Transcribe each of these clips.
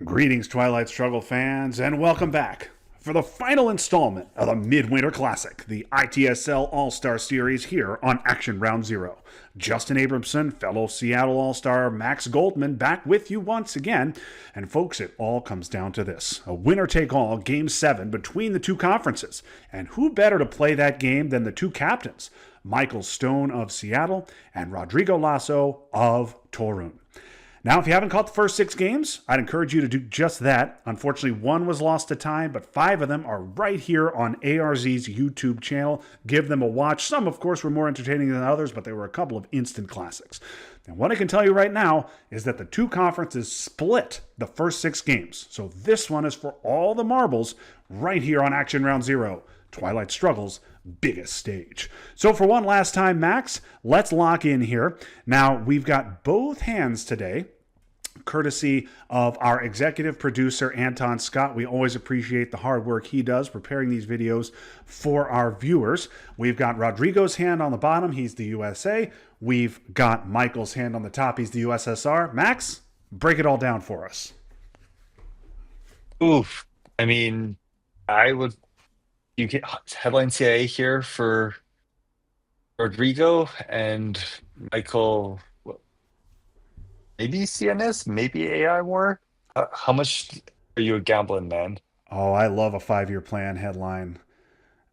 Greetings, Twilight Struggle fans, and welcome back for the final installment of the Midwinter Classic, the ITSL All Star Series here on Action Round Zero. Justin Abramson, fellow Seattle All Star Max Goldman, back with you once again. And folks, it all comes down to this: a winner take all Game 7 between the two conferences. And who better to play that game than the two captains, Michael Stone of Seattle and Rodrigo Laso of Torun. Now, if you haven't caught the first 6 games, I'd encourage you to do just that. Unfortunately, one was lost to time, but 5 of them are right here on ARZ's YouTube channel. Give them a watch. Some, of course, were more entertaining than others, but they were a couple of instant classics. And what I can tell you right now is that the two conferences split the first 6 games. So this one is for all the marbles right here on Action Round Zero, Twilight Struggle's biggest stage. So for one last time, Max, let's lock in here. Now, we've got both hands today, courtesy of our executive producer, Anton Scott. We always appreciate the hard work he does preparing these videos for our viewers. We've got Rodrigo's hand on the bottom. He's the USA. We've got Michael's hand on the top. He's the USSR. Max, break it all down for us. Oof. I mean, I would you get headline CIA here for Rodrigo and Michael, maybe CNS, maybe AI war. How much are you a gambling man? Oh, I love a 5-year plan headline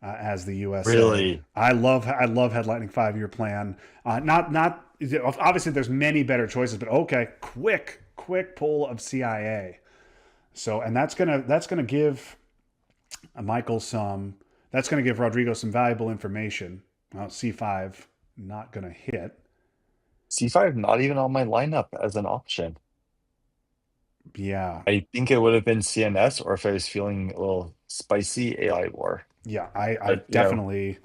as the USA. Really? I love headlining 5-year plan. Not obviously there's many better choices, but okay, quick pull of CIA. So and that's gonna give Michael some. That's gonna give Rodrigo some valuable information. Well, C5 not gonna hit. C5 not even on my lineup as an option. Yeah, I think it would have been CNS or if I was feeling a little spicy AI war. yeah. I But definitely.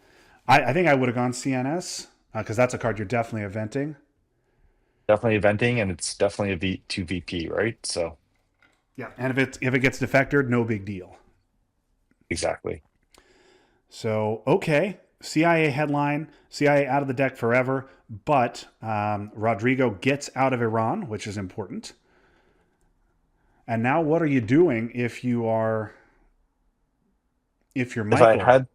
I think I would have gone CNS because that's a card you're definitely eventing. definitely eventing and it's definitely a V2 VP, right? So Yeah, and if it gets defectored, no big deal. exactly. So, okay, CIA headline, CIA out of the deck forever, but Rodrigo gets out of Iran, which is important. And now what are you doing if you're If I Michael? had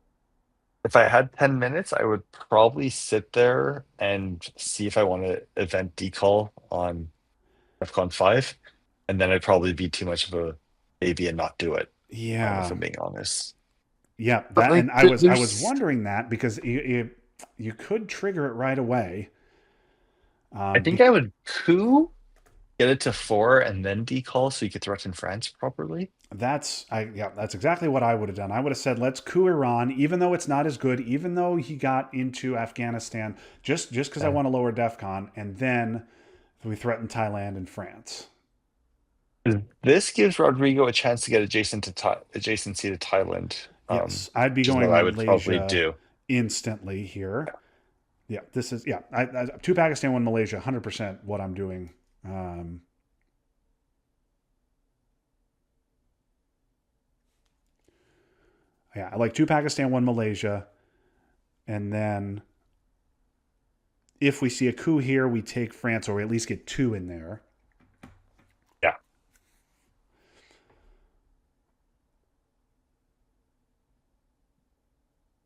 If I had 10 minutes, I would probably sit there and see if I want to event decall on DEFCON 5. And then I'd probably be too much of a baby and not do it, if Yeah. I'm being honest. Yeah, But that like and I was there's wondering that because you could trigger it right away. I Um think be, I would coup, get it to 4 and then decall so you could threaten France properly. that's exactly what I would have done. I would have said let's coup Iran even though it's not as good, even though he got into Afghanistan just cuz I Yeah. want to lower defcon and then we threaten Thailand and France. 'Cause this gives Rodrigo a chance to get adjacency to Thailand, Yes, I'd be which is going what I would probably Malaysia do. instantly here. Yeah, this is yeah. Two Pakistan, one Malaysia, 100% what I'm doing. Um, yeah, I like two Pakistan, one Malaysia, and then if we see a coup here, we take France, or we at least get 2 in there. Yeah.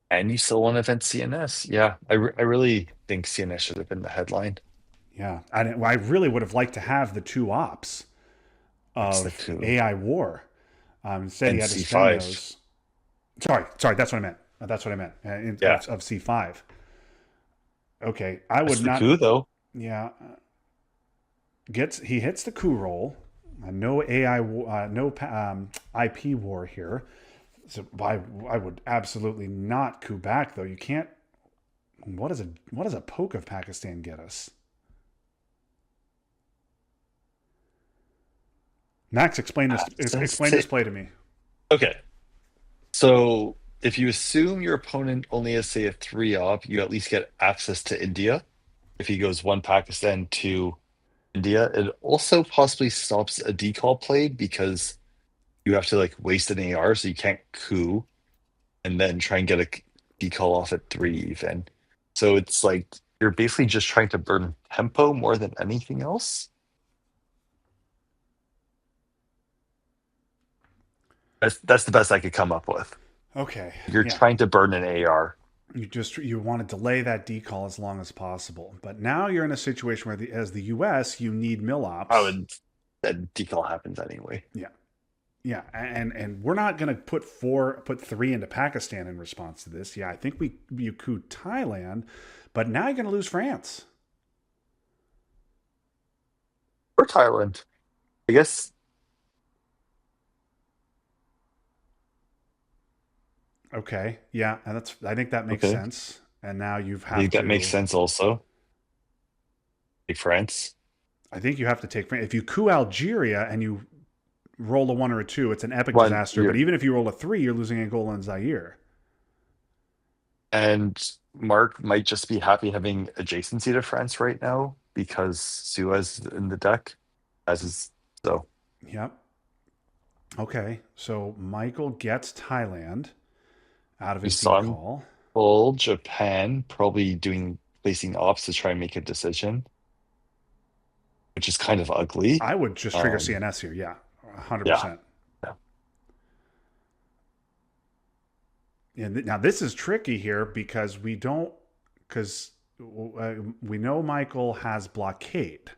And you still want to event CNS. Yeah, I really think CNS should have been the headline. Yeah, I really would have liked to have the 2 ops It's the of coup. AI war. Instead, he And had to spend C5. those. Sorry, that's what I meant. That's what I meant. Yeah, Of C5. Okay, I that's would the not. coup though. Yeah, he hits the coup roll. No AI, no IP war here. So I would absolutely not coup back though. You can't. What does a poke of Pakistan get us? Max, explain this Say- play to me. Okay, so if you assume your opponent only has, say, a 3 op, you at least get access to India. If he goes one Pakistan to India, it also possibly stops a decall play because you have to like waste an AR, so you can't coup and then try and get a decall off at 3 even. So it's like you're basically just trying to burn tempo more than anything else. That's the best I could come up with. Okay, You're yeah. trying to burn an AR. You want to delay that decall as long as possible, but now you're in a situation where, as the U.S., you need mill I ops. would that decal happens anyway. Yeah, yeah, and we're not going to put three into Pakistan in response to this. Yeah, I think you coup Thailand, but now you're going to lose France. Or Thailand. I guess Okay, yeah, and I think that makes okay. sense. And now you I have think that makes to. sense also. Like France. I think you have to take France. If you coup Algeria and you roll a one or a two, it's an epic One, disaster. But even if you roll a three, you're losing Angola and Zaire. and Mark might just be happy having adjacency to France right now because Suez is in the deck, as is so. Yep. Okay, so Michael gets Thailand out of We his saw him decall. pull Japan, probably doing placing ops to try and make a decision, which is kind of ugly. I would just trigger Um, CNS here. Yeah, yeah, 100%. yeah. And now this is tricky here because we know Michael has blockade.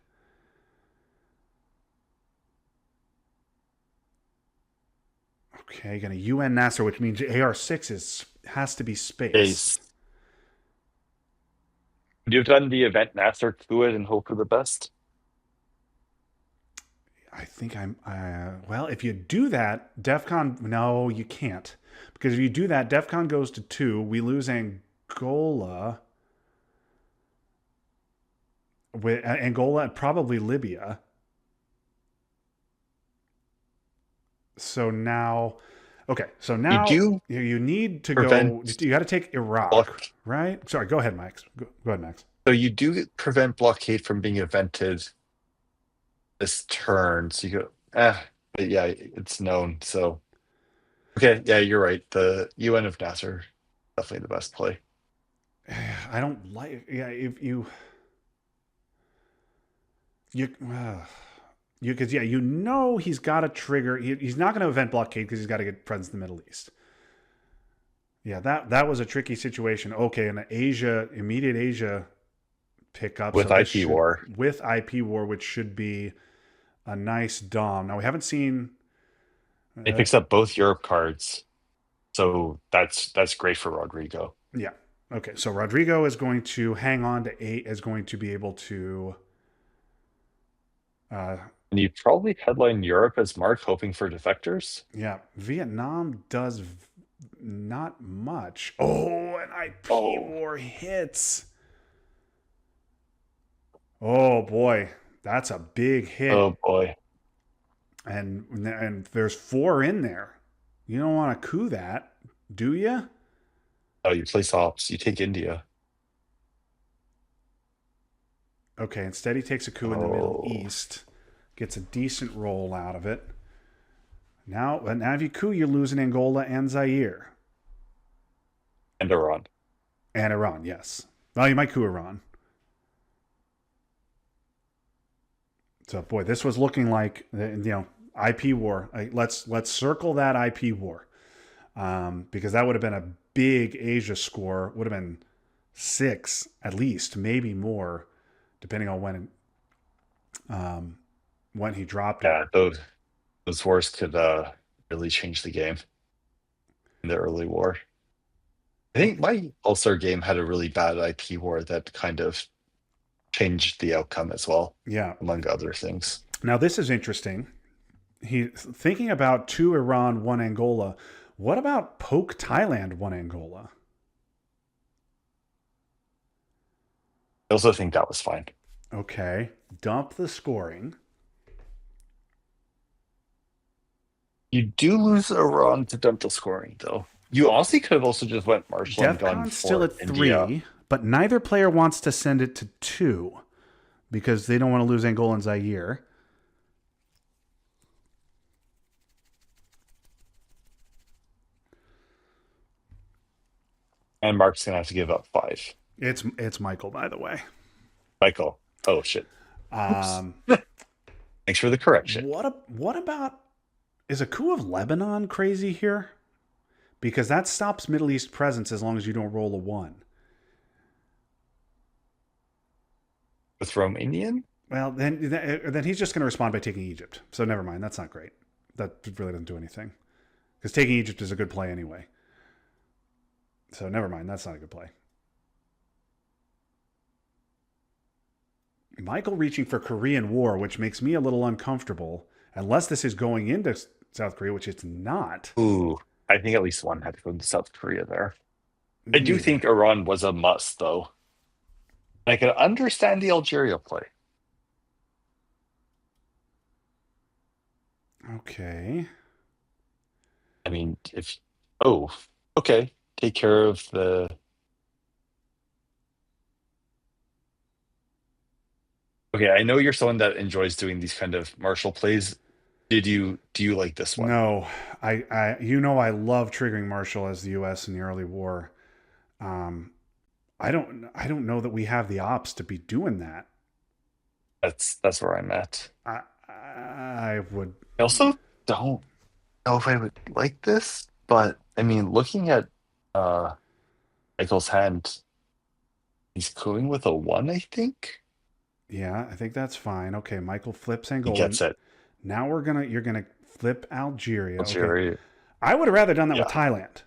Okay, gonna UN Nasser, which means AR6 has to be space. Ace. Would you have done the event Nasser to it and hope for the best? I think well, if you do that, DEFCON, no, you can't. Because if you do that, DEFCON goes to two. We lose Angola. With Angola and probably Libya. So now, okay, so You now do you need to go, prevent you got to take Iraq, block. right? Sorry, go ahead, Max. Go ahead, Max. So you do prevent blockade from being evented this turn. So you go, but yeah, it's known. So okay, yeah, you're right. The UN of Nasser, definitely the best play. I don't like, yeah, if you, because yeah, he's got a trigger. He's not going to event blockade because he's got to get friends in the Middle East. Yeah, that was a tricky situation. Okay, and immediate Asia pickup. With So this IP should war. with IP war, which should be a nice dom. Now we haven't seen. It Uh, picks up both Europe cards. So that's great for Rodrigo. yeah. Okay, so Rodrigo is going to hang on to eight. Is going to be able to. Uh, And you probably headline Europe as Mark hoping for defectors. yeah, Vietnam does not much. Oh, an IP Oh, war hits. Oh boy, that's a big hit. oh boy. And there's four in there. You don't want to coup that, do you? Oh, you place ops. You take India. Okay, instead he takes a coup in the Middle Oh, East, gets a decent roll out of it. Now if you coup, you're losing Angola and Zaire and Iran. and Iran. Yes, well, you might coup Iran. So boy, this was looking like IP war. Let's circle that IP war because that would have been a big Asia score. Would have been six at least, maybe more, depending on um, when he dropped it. Yeah, those wars could really change the game in the early war. I think Okay. my All-Star game had a really bad IP war that kind of changed the outcome as well, Yeah. among other things. Now this is interesting. He thinking about two Iran, one Angola. What about poke Thailand, one Angola? I also think that was fine. Okay, dump the scoring. You do lose Iran to dental scoring, though. You honestly could have also just went Marshall and gone DEFCON's still for at India. three, but neither player wants to send it to two because they don't want to lose Angola and Zaire. And Mark's gonna have to give up 5. It's Michael, by the way. Michael. Oh shit. Oops. Um, Thanks for the correction. what about Is a coup of Lebanon crazy here? Because that stops Middle East presence as long as you don't roll a one. With Romanian? Well, then he's just going to respond by taking Egypt. So never mind. That's not great. That really doesn't do anything because taking Egypt is a good play anyway. So never mind. That's not a good play. Michael reaching for Korean War, which makes me a little uncomfortable, unless this is going into South Korea, which it's not. Ooh, I think at least one had to go to South Korea there. I do Maybe. think Iran was a must, though. I can understand the Algeria play. Okay. I mean, if oh, okay, take care of the. Okay, I know you're someone that enjoys doing these kind of martial plays. Do you like this one? No, I love triggering Marshall as the U.S. in the early war. Um, I don't know that we have the ops to be doing that. That's where I'm at. I would. I also don't know if I would like this, but I mean, looking at uh Michael's hand, he's cooing with a one, I think. Yeah, I think that's fine. Okay, Michael flips He Angola. gets it. Now you're gonna flip Algeria. Okay, Algeria. I would have rather done that with Yeah. Thailand.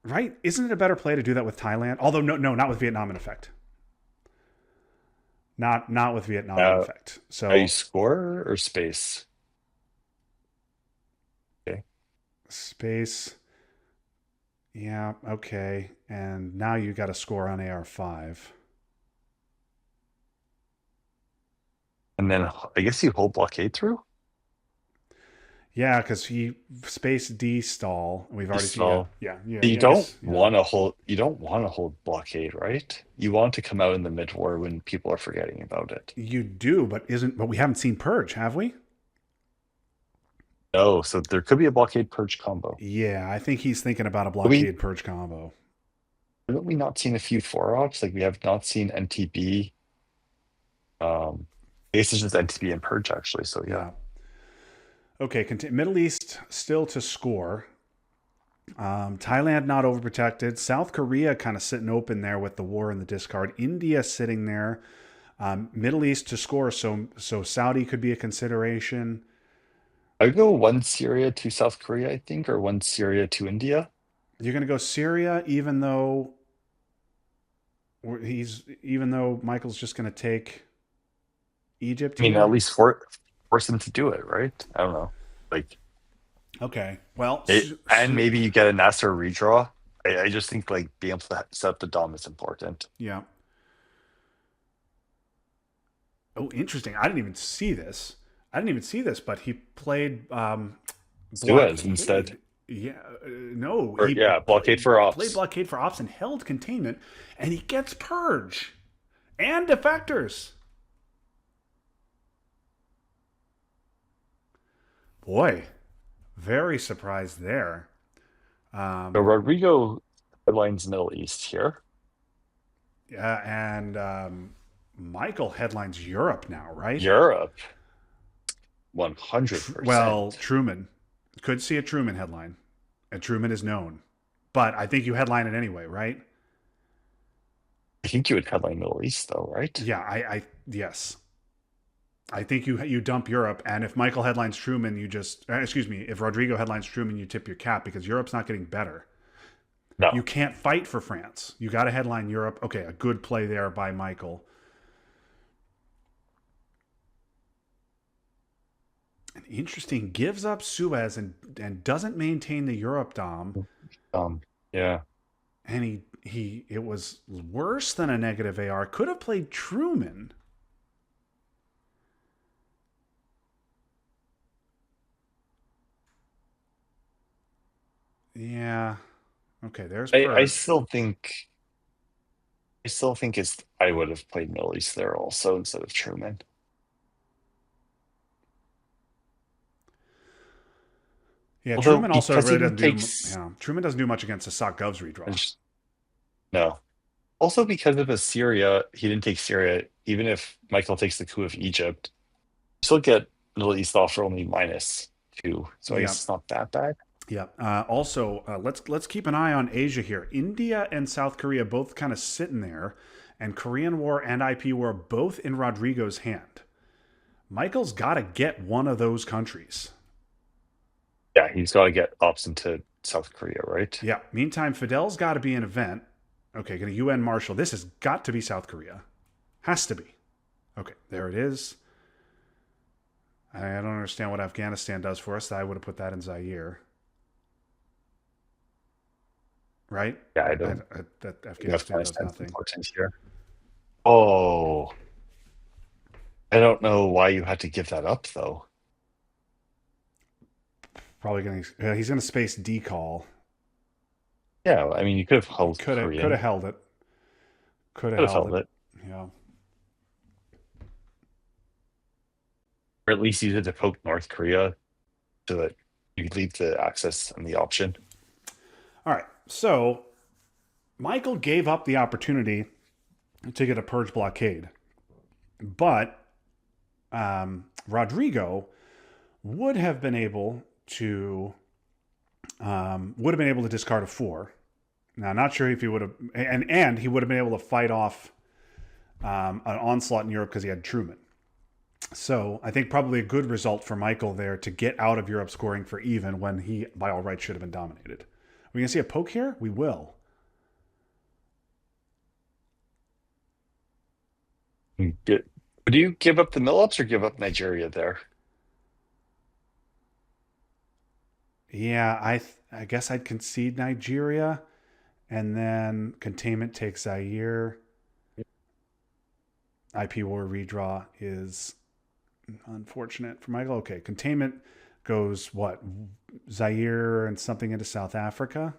Right? Isn't it a better play to do that with Thailand? Although no, not with Vietnam in effect. Not with Vietnam in Now, effect. are you So score or space? Okay. space. Yeah, okay. And now you got to score on AR5. And then I guess you hold blockade through? Yeah, because he space D stall. We've already seen. Yeah, So yeah. you I don't guess. Yeah, want to hold blockade, right? You want to come out in the mid war when people are forgetting about it. you do, but we haven't seen Purge, have we? No, so there could be a blockade purge combo. Yeah, I think he's thinking about a We blockade Purge combo. haven't we not seen a few four ops? Like we have not seen NTB. I guess it's just NTB and purge actually. So yeah. Yeah. Okay, Middle East still to score. Thailand not overprotected. South Korea kind of sitting open there with the war and the discard. India sitting there. Middle East to score, so Saudi could be a consideration. I would go one Syria to South Korea, I think, or one Syria to India. You're going to go Syria, even though Michael's just going to take Egypt I mean, at here. least force them to do it, right? I don't know. Like Okay, well, and maybe you get a Nasser redraw. I just think like being able to set up the DOM is important. yeah. Oh, interesting. I didn't even see this. But he played Suez instead. blockade. Yeah, no, Or he yeah, blockade for played ops. blockade for ops and held containment, and he gets purge and defectors. Boy, very surprised there. So Um, Rodrigo headlines Middle East here. yeah, and Michael headlines Europe now, right? Europe, 100%. Well, Truman could see a Truman headline, and Truman is known, but I think you headline it anyway, right? I think you would headline Middle East though, right? Yeah, I yes, I think you dump Europe, and if Michael headlines Truman, you just excuse me, if Rodrigo headlines Truman, you tip your cap because Europe's not getting better. You No. can't fight for France. You got to headline Europe. Okay, a good play there by Michael. And interesting, gives up Suez and doesn't maintain the Europe dom, Um, yeah. and he it was worse than a negative AR. Could have played Truman. Yeah. Okay, there's I Purge. still think I would have played Middle East there also instead of Truman. Yeah, Although Truman also because he really didn't doesn't take do. Yeah, Truman doesn't do much against a sock govs redraw. no. Also because of Assyria, he didn't take Syria. Even if Michael takes the coup of Egypt, you still get Middle East offer only -2, so I Yeah. guess it's not that bad. Yeah. Also, let's keep an eye on Asia here. India and South Korea both kind of sitting there, and Korean War and IP War both in Rodrigo's hand. Michael's got to get one of those countries. Yeah, he's got to get ops into South Korea, right? Yeah. Meantime, Fidel's got to be an event. Okay, going to UN Marshal. This has got to be South Korea. Has to be. Okay, there it is. I don't understand what Afghanistan does for us. I would have put that in Zaire. Right? Yeah, I don't That think Afghanistan does Afghanistan's nothing. important here. Oh, I don't know why you had to give that up, though. Probably going to. He's going to space decall. Yeah, I mean, you could have held Could have Korean. held it. Could have Could have held held it. it. Yeah. Or at least use it to poke North Korea so that you could leave the access and the option. All right. So Michael gave up the opportunity to get a purge blockade, but Rodrigo would have been able to discard a 4. Now, not sure if he would have, and he would have been able to fight off an onslaught in Europe because he had Truman. So I think probably a good result for Michael there to get out of Europe scoring for even when he, by all rights, should have been dominated. Are we going to see a poke here? We will. Would you give up the mill-ups or give up Nigeria there? Yeah, I guess I'd concede Nigeria, and then containment takes Zaire. IP war redraw is unfortunate for Michael. Okay, containment goes what? Zaire and something into South Africa.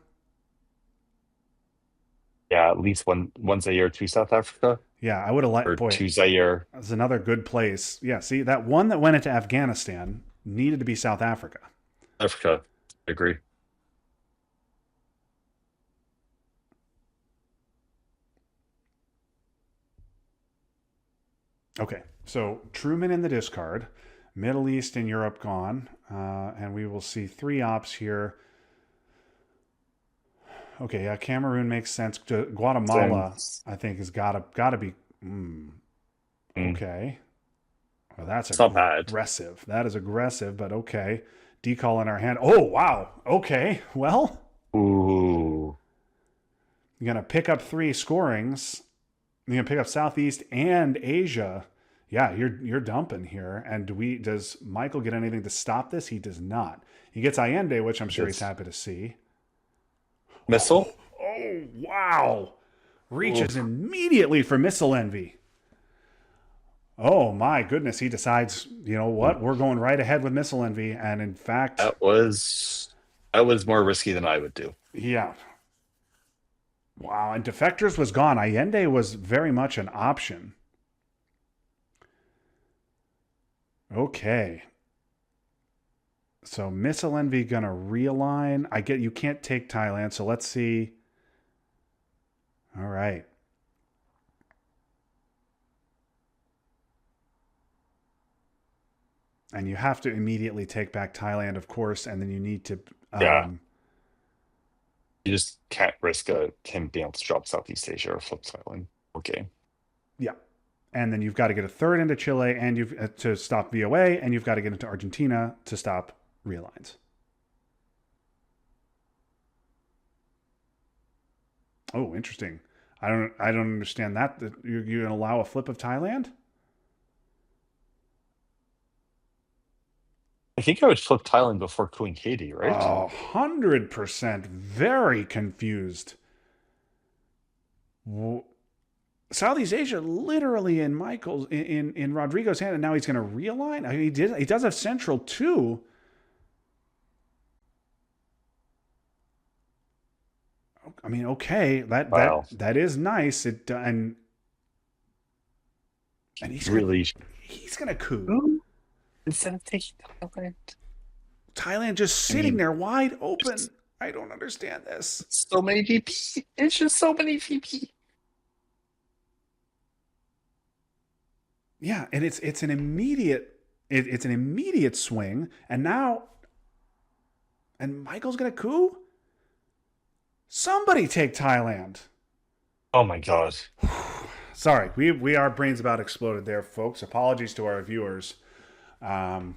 Yeah, at least one Zaire to South Africa, Yeah, I would have liked. or Boy, two Zaire, that's another good place. Yeah, see that one that went into Afghanistan needed to be South Africa. Africa. I agree. Okay, so Truman in the discard, Middle East and Europe gone, and we will see 3 ops here. Okay, yeah, Cameroon makes sense. Guatemala, Since I think, has got to be mm, okay. Well, that's it's not bad. aggressive. That is aggressive, but okay. Decall in our hand. Oh wow. Okay. Well, Ooh, you're gonna pick up 3 scorings. You're gonna pick up Southeast and Asia. Yeah, you're dumping here. And does Michael get anything to stop this? He does not. He gets Allende, which I'm sure he's this happy to see. missile. Oh wow. Reaches Oof, immediately for missile envy. Oh my goodness, he decides, you know what? We're going right ahead with missile envy, and in fact, that was more risky than I would do. yeah. Wow, and defectors was gone. Allende was very much an option. Okay. So missile envy gonna realign. I get you can't take Thailand, so let's see. All right. And you have to immediately take back Thailand, of course, and then you need to Yeah, um, you just can't risk him being able to drop Southeast Asia or flip Thailand. Okay. yeah. And then you've got to get a third into Chile and you've to stop VOA, and you've got to get into Argentina to stop realigns. Oh, interesting. I don't understand that. You're going to allow a flip of Thailand? I think I would flip Thailand before Queen Katie, right? 100% very confused. Southeast Asia literally in Michael's in Rodrigo's hand, and now he's going to realign. I mean, he does have Central too. I mean, okay, Wow. that is nice. And Really? he's gonna coup. Ooh, instead of taking Thailand. Thailand just I sitting mean, there wide there's open. I don't understand this. so many VP. It's just so many VP. Yeah, and it's an immediate It's an immediate swing, and now, and Michael's gonna coup. Somebody take Thailand. Oh my God. Sorry, we our brains about exploded there, folks. Apologies to our viewers. Um,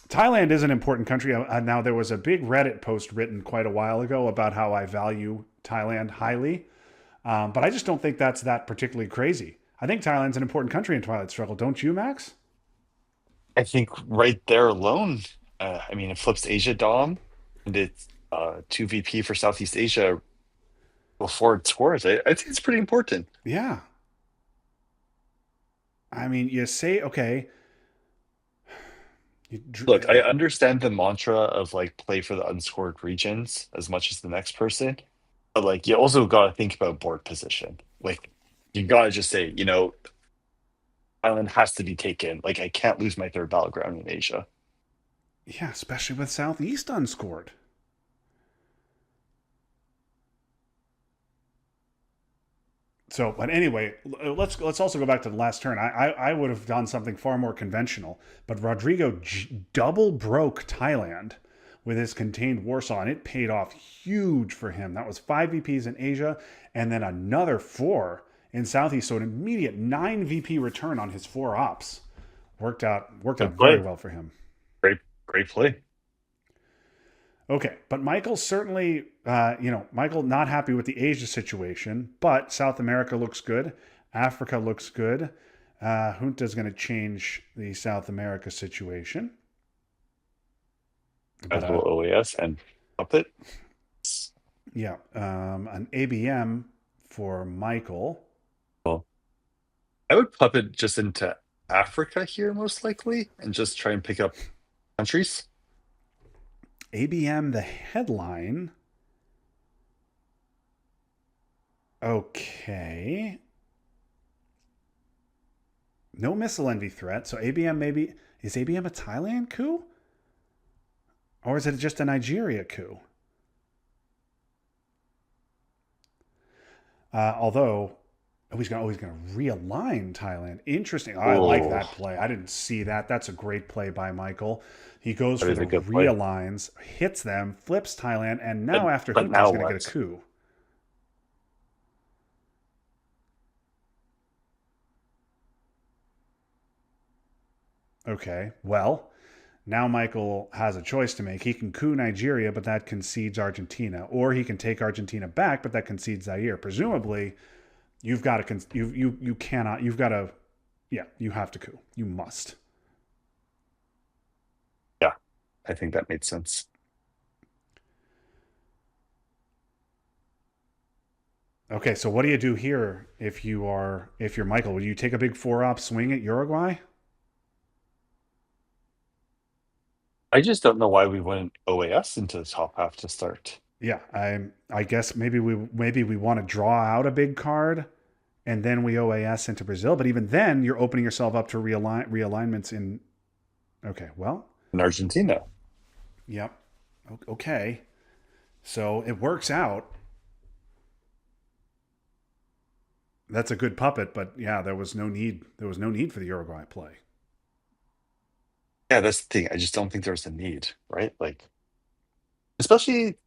Thailand is an important country. Now, there was a big Reddit post written quite a while ago about how I value Thailand highly, but I just don't think that's that particularly crazy. I think Thailand's an important country in Twilight Struggle, don't you, Max? I think right there alone, I mean, it flips Asia Dom and it's 2 VP for Southeast Asia before it scores. I think it's pretty important. Yeah. I mean, you say, okay, you, Look, I understand the mantra of like play for the unscored regions as much as the next person, but like you also got to think about board position. Like you got to just say, Island has to be taken. Like I can't lose my third battleground in Asia. yeah, especially with Southeast unscored. So, but anyway, let's also go back to the last turn. I would have done something far more conventional, but Rodrigo double broke Thailand with his contained Warsaw, and it paid off huge for him. That was 5 VPs in Asia, and then another 4 in Southeast. So an immediate 9 VP return on his 4 ops worked out Good very play. well for him. Great, great play. Okay, but Michael certainly, Michael not happy with the Asia situation, but South America looks good. Africa looks good. Junta's going to change the South America situation. But As will OAS and Puppet. yeah, an ABM for Michael. Well, I would Puppet just into Africa here most likely and just try and pick up countries. ABM, the headline. Okay. No missile envy threat. So ABM maybe. Is ABM a Thailand coup? Or is it just a Nigeria coup? Although, he's going to realign Thailand. Interesting. I like Oh, that play. I didn't see that. That's a great play by Michael. He goes that for is the a good play. realigns, hits them, flips Thailand, and But now after but Junta, he's now going to get a what? coup. Okay, well, now Michael has a choice to make. He can coup Nigeria, but that concedes Argentina, or he can take Argentina back, but that concedes Zaire. Presumably, you've got to you cannot you've got to yeah you have to coup. You must. Yeah, I think that made sense. Okay, so what do you do here if you're Michael? Would you take a big 4 op swing at Uruguay? I just don't know why we went OAS into the top half to start. Yeah, I guess maybe we want to draw out a big card and then we OAS into Brazil. But even then, you're opening yourself up to realignments in. Okay, well, In Argentina. yep, okay. So it works out. That's a good puppet, but yeah, there was no need. There was no need for the Uruguay play. Yeah, that's the thing. I just don't think there's a need, right? Like, especially,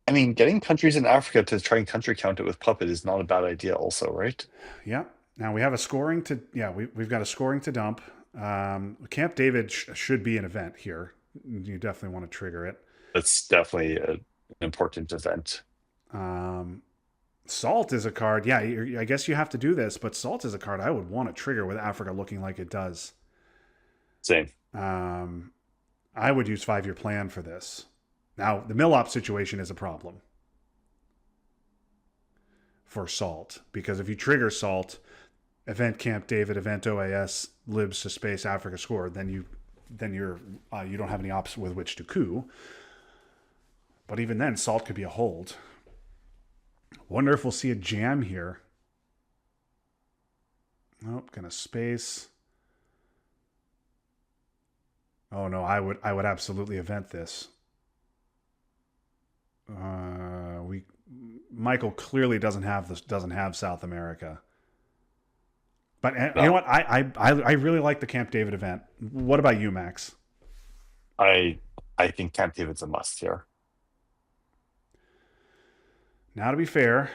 I mean, getting countries in Africa to try and country count it with Puppet is not a bad idea, also, right? Yeah. Now we have a scoring to. Yeah, we've got a scoring to dump. Camp David should be an event here. You definitely want to trigger it. That's definitely an important event. Um, Salt is a card. Yeah, I guess you have to do this, but Salt is a card I would want to trigger with Africa looking like it does. Same. Um, I would use 5 year plan for this. Now, the Millop situation is a problem for Salt because if you trigger Salt, event Camp David, event OAS, libs to space Africa score, you don't have any ops with which to coup. But even then, Salt could be a hold. Wonder if we'll see a jam here. Nope, gonna space. Oh no, I would absolutely event this. We Michael clearly doesn't have South America. But you know No, what? I really like the Camp David event. What about you, Max? I I think Camp David's a must here. Now, to be fair,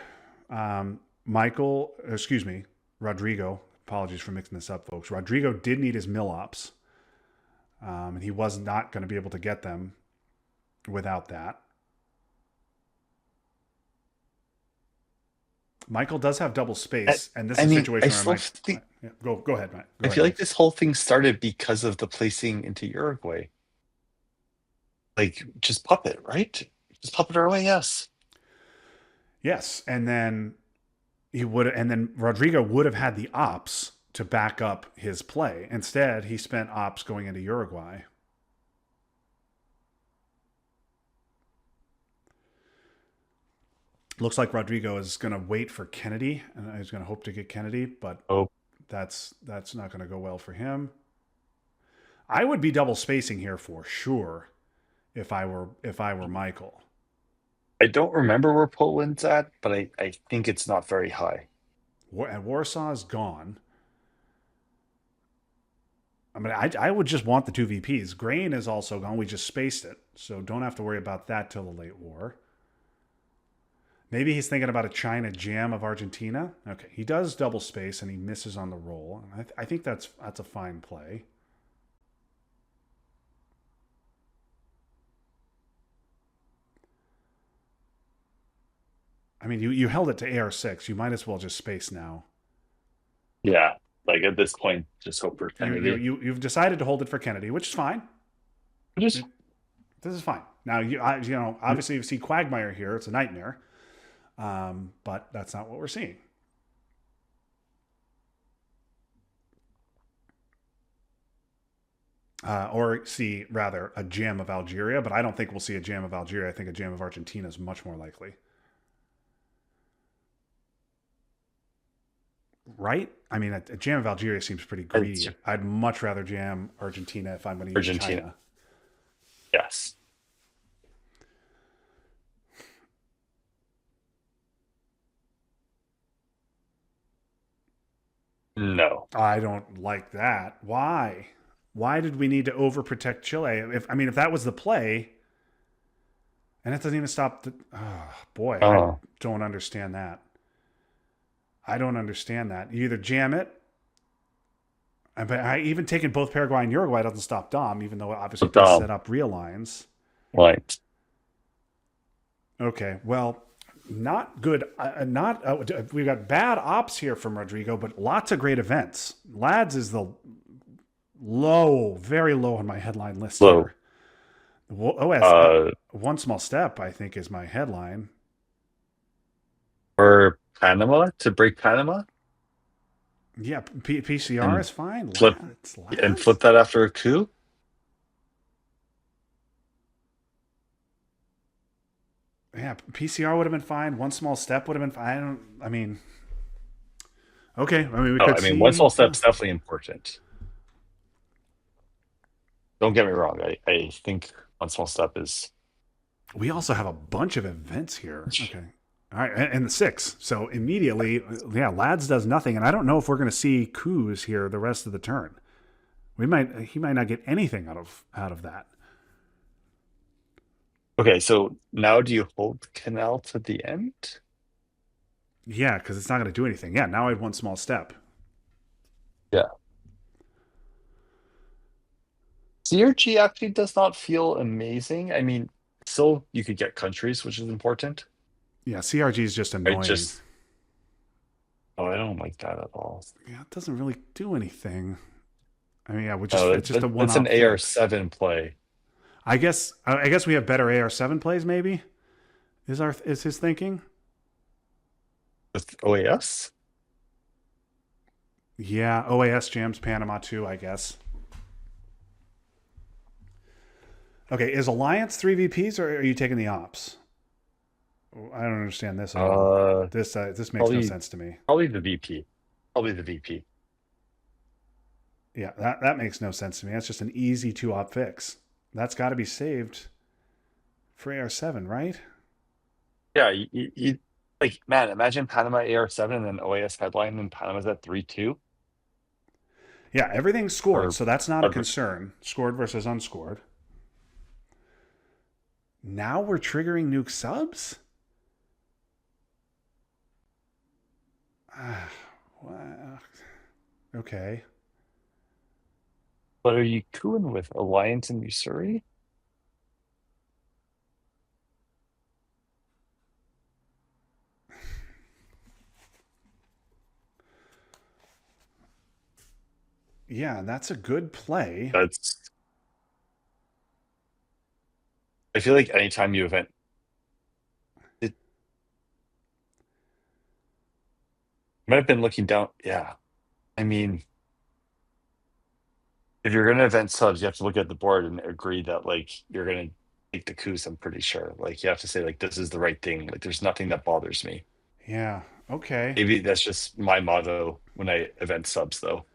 Michael, excuse me, Rodrigo. Apologies for mixing this up, folks. Rodrigo did need his mill ops, and he was not going to be able to get them without that. Michael does have double I, space, and this I is a mean, I situation where I still might. think Yeah, go ahead, Matt. Go I ahead, feel like Max. this whole thing started because of the placing into Uruguay. Like, just puppet, right? Just puppet our OAS. Yes, and then Rodrigo would have had the ops to back up his play. Instead, he spent ops going into Uruguay. Looks like Rodrigo is going to wait for Kennedy, and he's going to hope to get Kennedy, but Oh, that's not going to go well for him. I would be double spacing here for sure if I were Michael. I don't remember where Poland's at, but I think it's not very high. And Warsaw is gone. I mean, I would just want the two VPs. Grain is also gone. We just spaced it, so don't have to worry about that till the late war. Maybe he's thinking about a China jam of Argentina. Okay, he does double space and he misses on the roll. I think that's a fine play. I mean, you held it to AR6. You might as well just space now. Yeah, like at this point, just hope for Kennedy. You've decided to hold it for Kennedy, which is fine. Just It, this is fine. Now obviously you see Quagmire here. It's a nightmare, but that's not what we're seeing. Or see rather a jam of Algeria, but I don't think we'll see a jam of Algeria. I think a jam of Argentina is much more likely. Right? I mean, a jam of Algeria seems pretty it's greedy. I'd much rather jam Argentina if I'm going to use Argentina. China. Yes. No. I don't like that. Why? Why did we need to overprotect Chile? If that was the play, and it doesn't even stop the. Oh, boy, I Oh, don't understand that. I don't understand that. You either jam it, but even taking both Paraguay and Uruguay doesn't stop Dom, even though it obviously does dumb. set up real lines. Right. Okay, well, not good. Not we've got bad ops here from Rodrigo, but lots of great events. Lads is the low, very low on my headline list Low. here. OS Uh, one small step, I think, is my headline. or Panama to break Panama Yeah, PCR and is fine. flip Lads. that after a coup. Yeah, PCR would have been fine. One small step would have been fine. I don't. I mean, okay. I mean, we Oh, could I mean, one see. small step's definitely important. Don't get me wrong. I think one small step is We also have a bunch of events here. Okay. All right, and the six. So immediately, yeah, Lads does nothing, and I don't know if we're going to see coups here the rest of the turn. He might not get anything out of that. okay. So now do you hold Canal to the end? Yeah, because it's not going to do anything. Yeah, now I have one small step. Yeah. CRG actually does not feel amazing. I mean, still you could get countries, which is important. Yeah, CRG is just I annoying. just oh, I don't like that at all. Yeah, it doesn't really do anything. I mean, yeah, No, it's just a one that's an op fix. AR7 play I guess we have better AR7 plays. Maybe is his thinking. with OAS. Yeah, OAS jams Panama too. I guess. Okay, is Alliance three VPs or are you taking the ops? I don't understand this at all. Uh, This makes no probably sense to me. probably the VP. Probably the VP. Yeah, that makes no sense to me. That's just an easy two op fix. That's got to be saved for AR7, right? Yeah, you like man, imagine Panama AR7 and then OAS headline and Panama's at 3-2. Yeah, everything's scored, Or, so that's not a or concern. Scored versus unscored. Now we're triggering nuke subs? Well, okay. what are you cooing with? Alliance and Usuri? Yeah, that's a good play. That's. I feel like anytime you event, it might have been looking down. Yeah, I mean, if you're gonna event subs, you have to look at the board and agree that like you're gonna take the coups. I'm pretty sure. Like you have to say like this is the right thing. Like there's nothing that bothers me. Yeah, okay. Maybe that's just my motto when I event subs, though.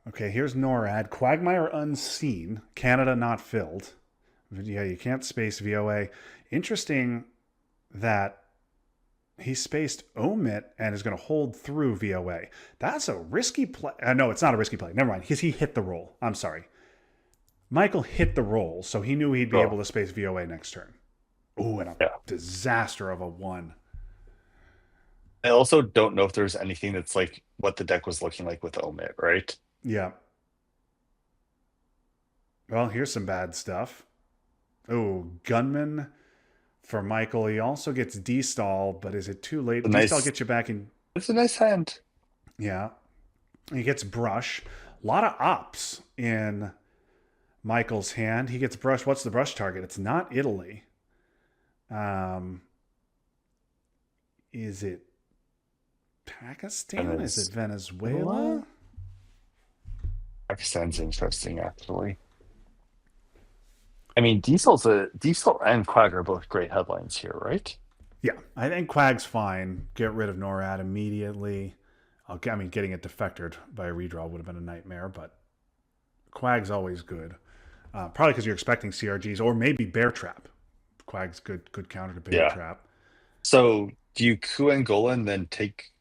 Okay, here's NORAD. Quagmire unseen. Canada not filled. Yeah, you can't space VOA. Interesting that he spaced omit and is going to hold through VOA. That's a risky play. No, it's not a risky play. Never mind, because he hit the roll. I'm sorry. Michael hit the roll, so he knew he'd be able Oh, to space VOA next turn. Ooh, and a yeah. disaster of a one. I also don't know if there's anything that's like what the deck was looking like with Omit, right? Yeah. Well, here's some bad stuff. Oh, gunman for Michael. He also gets D-stall, but is it too late? A D-stall nice, gets you back in. it's a nice hand. Yeah. He gets brush. A lot of ops in Michael's hand. He gets brush. What's the brush target? It's not Italy. Um, is it Pakistan? Is it Venezuela? Venezuela? Pakistan's interesting, actually. I mean, Diesel and Quag are both great headlines here, right? Yeah, I think Quag's fine. Get rid of NORAD immediately. I mean, getting it defectored by a redraw would have been a nightmare, but Quag's always good. Probably because you're expecting CRGs or maybe Bear Trap. Quag's good counter to Bear Yeah. Trap. So do you coup Angola and then take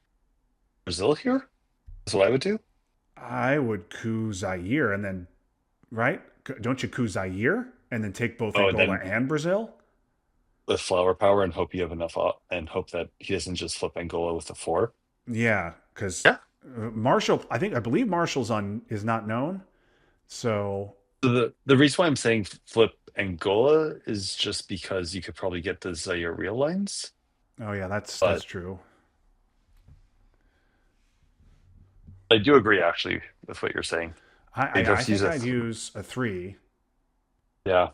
Brazil here? That's what I would do. I would coup Zaire and then, right? Don't you coup Zaire and then take both Oh, and Angola then and Brazil? with flower power and hope you have enough and hope that he doesn't just flip Angola with a four. Yeah, because Yeah. Marshall, I believe Marshall's on is not known. So, So the reason why I'm saying flip Angola is just because you could probably get the Zaire real lines, oh yeah, that's but true. I do agree actually with what you're saying. I They I, I just use think a I'd use a three. yeah.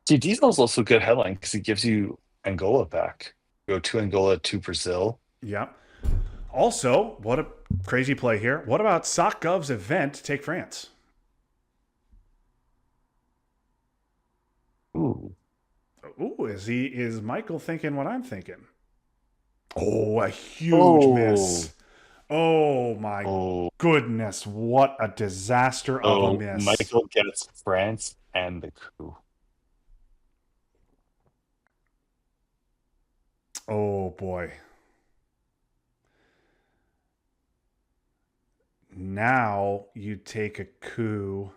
See, Diesel's also a good headline because it gives you Angola back. Go to Angola to Brazil. Yeah. Also, what a crazy play here. What about SocGov's event take France? Ooh. Ooh, is Michael thinking what I'm thinking? Oh, a huge Oh. miss. Oh my Oh. goodness, what a disaster of a So miss. Michael gets France and the coup. Oh boy. Now you take a coup.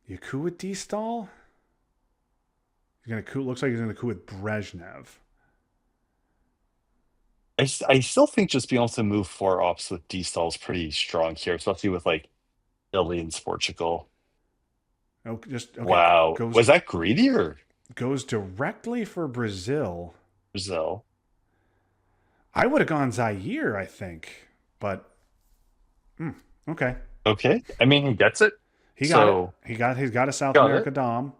You coup with D-Stall? You're gonna coup. Looks like he's gonna coup with Brezhnev. I still think just being able to move four ops with D stall is pretty strong here, especially with like Italy and Portugal. Oh, just okay. Wow. Goes Was that greedy or goes directly for Brazil. Brazil? I would have gone Zaire, I think, but okay. Okay. I mean, he gets it. He got it. So, He's got a South got it. America Dom.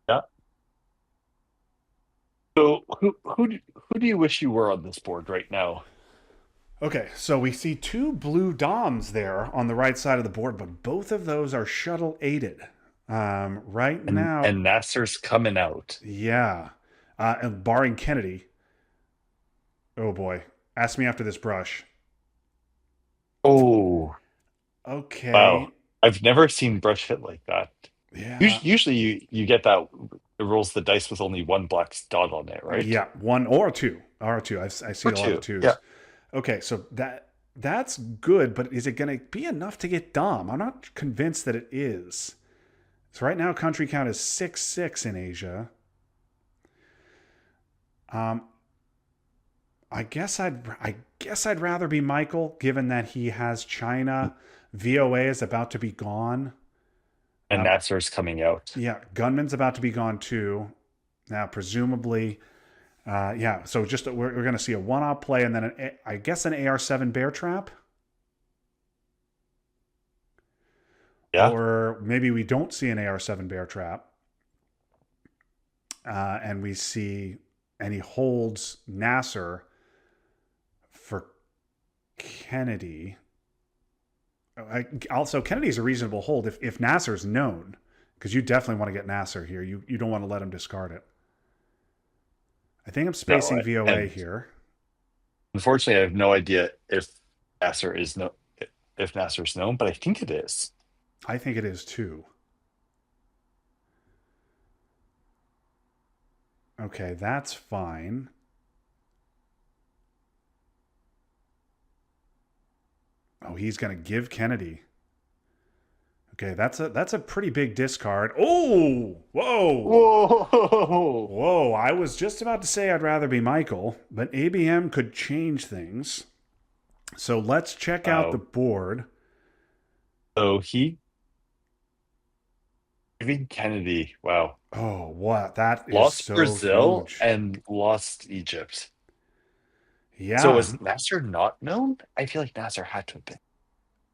Yeah. So, who do you wish you were on this board right now? Okay, so we see two blue Doms there on the right side of the board, but both of those are shuttle aided. Right And now, and Nasser's coming out. yeah. And barring Kennedy, oh boy, ask me after this brush. Oh, wow. Okay, I've never seen brush hit like that. yeah. Usually you get that. it rolls the dice with only one black dot on it, right? Yeah, one or two. Or two. I see Or a lot of two. Yeah. twos. Okay, so that's good, but is it going to be enough to get Dom? I'm not convinced that it is. So right now, country count is 6-6 in Asia. Um, I guess I'd rather be Michael, given that he has China. VOA is about to be gone. And Uh, Nasser's coming out. yeah, Gunman's about to be gone too. Now, presumably, yeah. So just we're going to see a one-op play, and then I guess an AR-7 bear trap, Yeah. or maybe we don't see an AR-7 bear trap, and we see and he holds Nasser for Kennedy. Also, Kennedy's a reasonable hold if Nasser's known, because you definitely want to get Nasser here. You don't want to let him discard it. I think I'm No, spacing VOA and here. unfortunately, I have no idea Nasser is no if Nasser's known, but I think it is. I think it is too. Okay, that's fine. Oh, he's going to give Kennedy. Okay, that's a pretty big discard. Oh, whoa. Whoa! Whoa, I was just about to say I'd rather be Michael, but ABM could change things. So let's check out the Wow. board. So he giving Kennedy. Wow. Oh, what? That is Lost so Brazil huge. and lost Egypt. So Yeah. was Nasser not known? I feel like Nasser had to have been.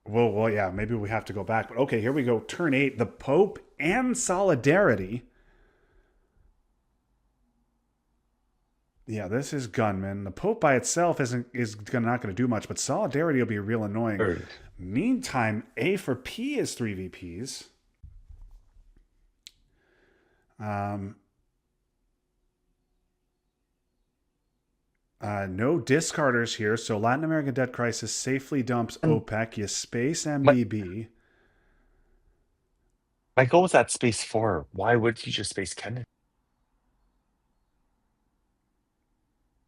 Well, yeah, maybe we have to go back. But okay, here we go. Turn 8, the Pope and Solidarity. Yeah, this is Gunman. The Pope by itself not going to do much, but Solidarity will be real annoying. Or Meantime, A for P is 3 VPs. Um, no discarders here, so Latin American debt crisis safely dumps and OPEC. You space my MBB. my goal was at space four. Why would he just space Kennedy?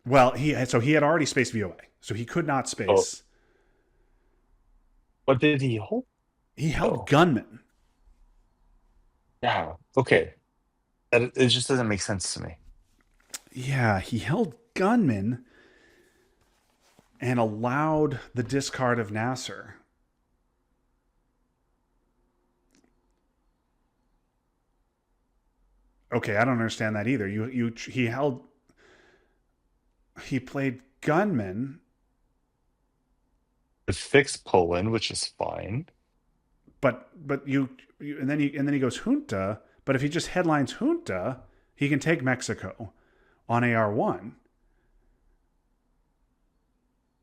Well, he had already spaced VOA, so he could not Oh, space. what did he hold? He held Oh, Gunman. yeah. Okay. It just doesn't make sense to me. Yeah, he held Gunman and allowed the discard of Nasser. Okay, I don't understand that either. He played Gunman, It fixed Poland, which is fine. but and then he goes Junta. But if he just headlines Junta, he can take Mexico on AR1.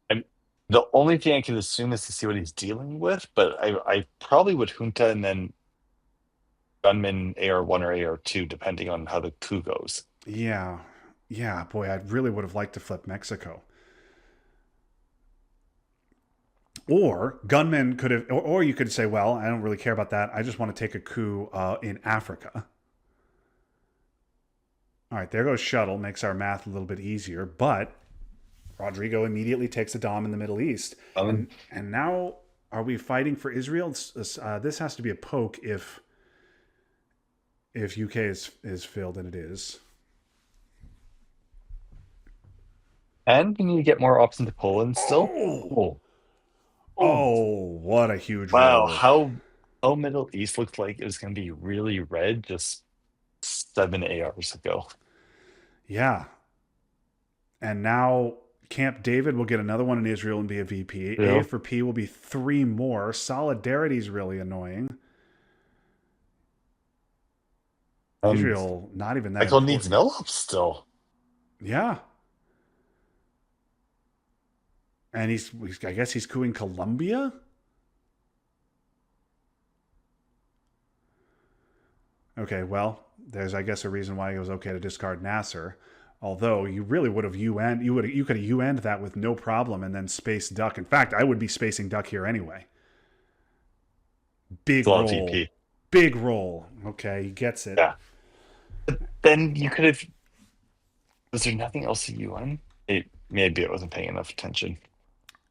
And the only thing I can assume is to see what he's dealing with, but I probably would Junta and then Gunman AR1 or AR2, depending on how the coup goes. Yeah, yeah, boy, I really would have liked to flip Mexico. Or Gunman could have, or you could say, well, I don't really care about that. I just want to take a coup in Africa. All right, there goes Shuttle, makes our math a little bit easier. But Rodrigo immediately takes a dom in the Middle East, Um, and now are we fighting for Israel? This has to be a poke if UK is filled, and it is. and we need to get more ops into Poland still. Oh, Oh, oh, oh, what a huge wow. roll! How Middle East looked like it was going to be really red just 7 ARs ago. Yeah, and now Camp David will get another one in Israel and be a VP. A Yeah. for P will be 3 more. Solidarity is really annoying. Um, Israel, not even that Michael needs important. mill ops still. Yeah. And I guess he's cooing Colombia? Okay, well, there's, I guess, a reason why it was okay to discard Nasser. Although you really would have you could have UN'd that with no problem and then space duck. In fact, I would be spacing duck here anyway. Big A lot of roll. VP. Big roll. Okay, he gets it. Yeah. Then you could have. Was there nothing else that you won? Maybe I wasn't paying enough attention.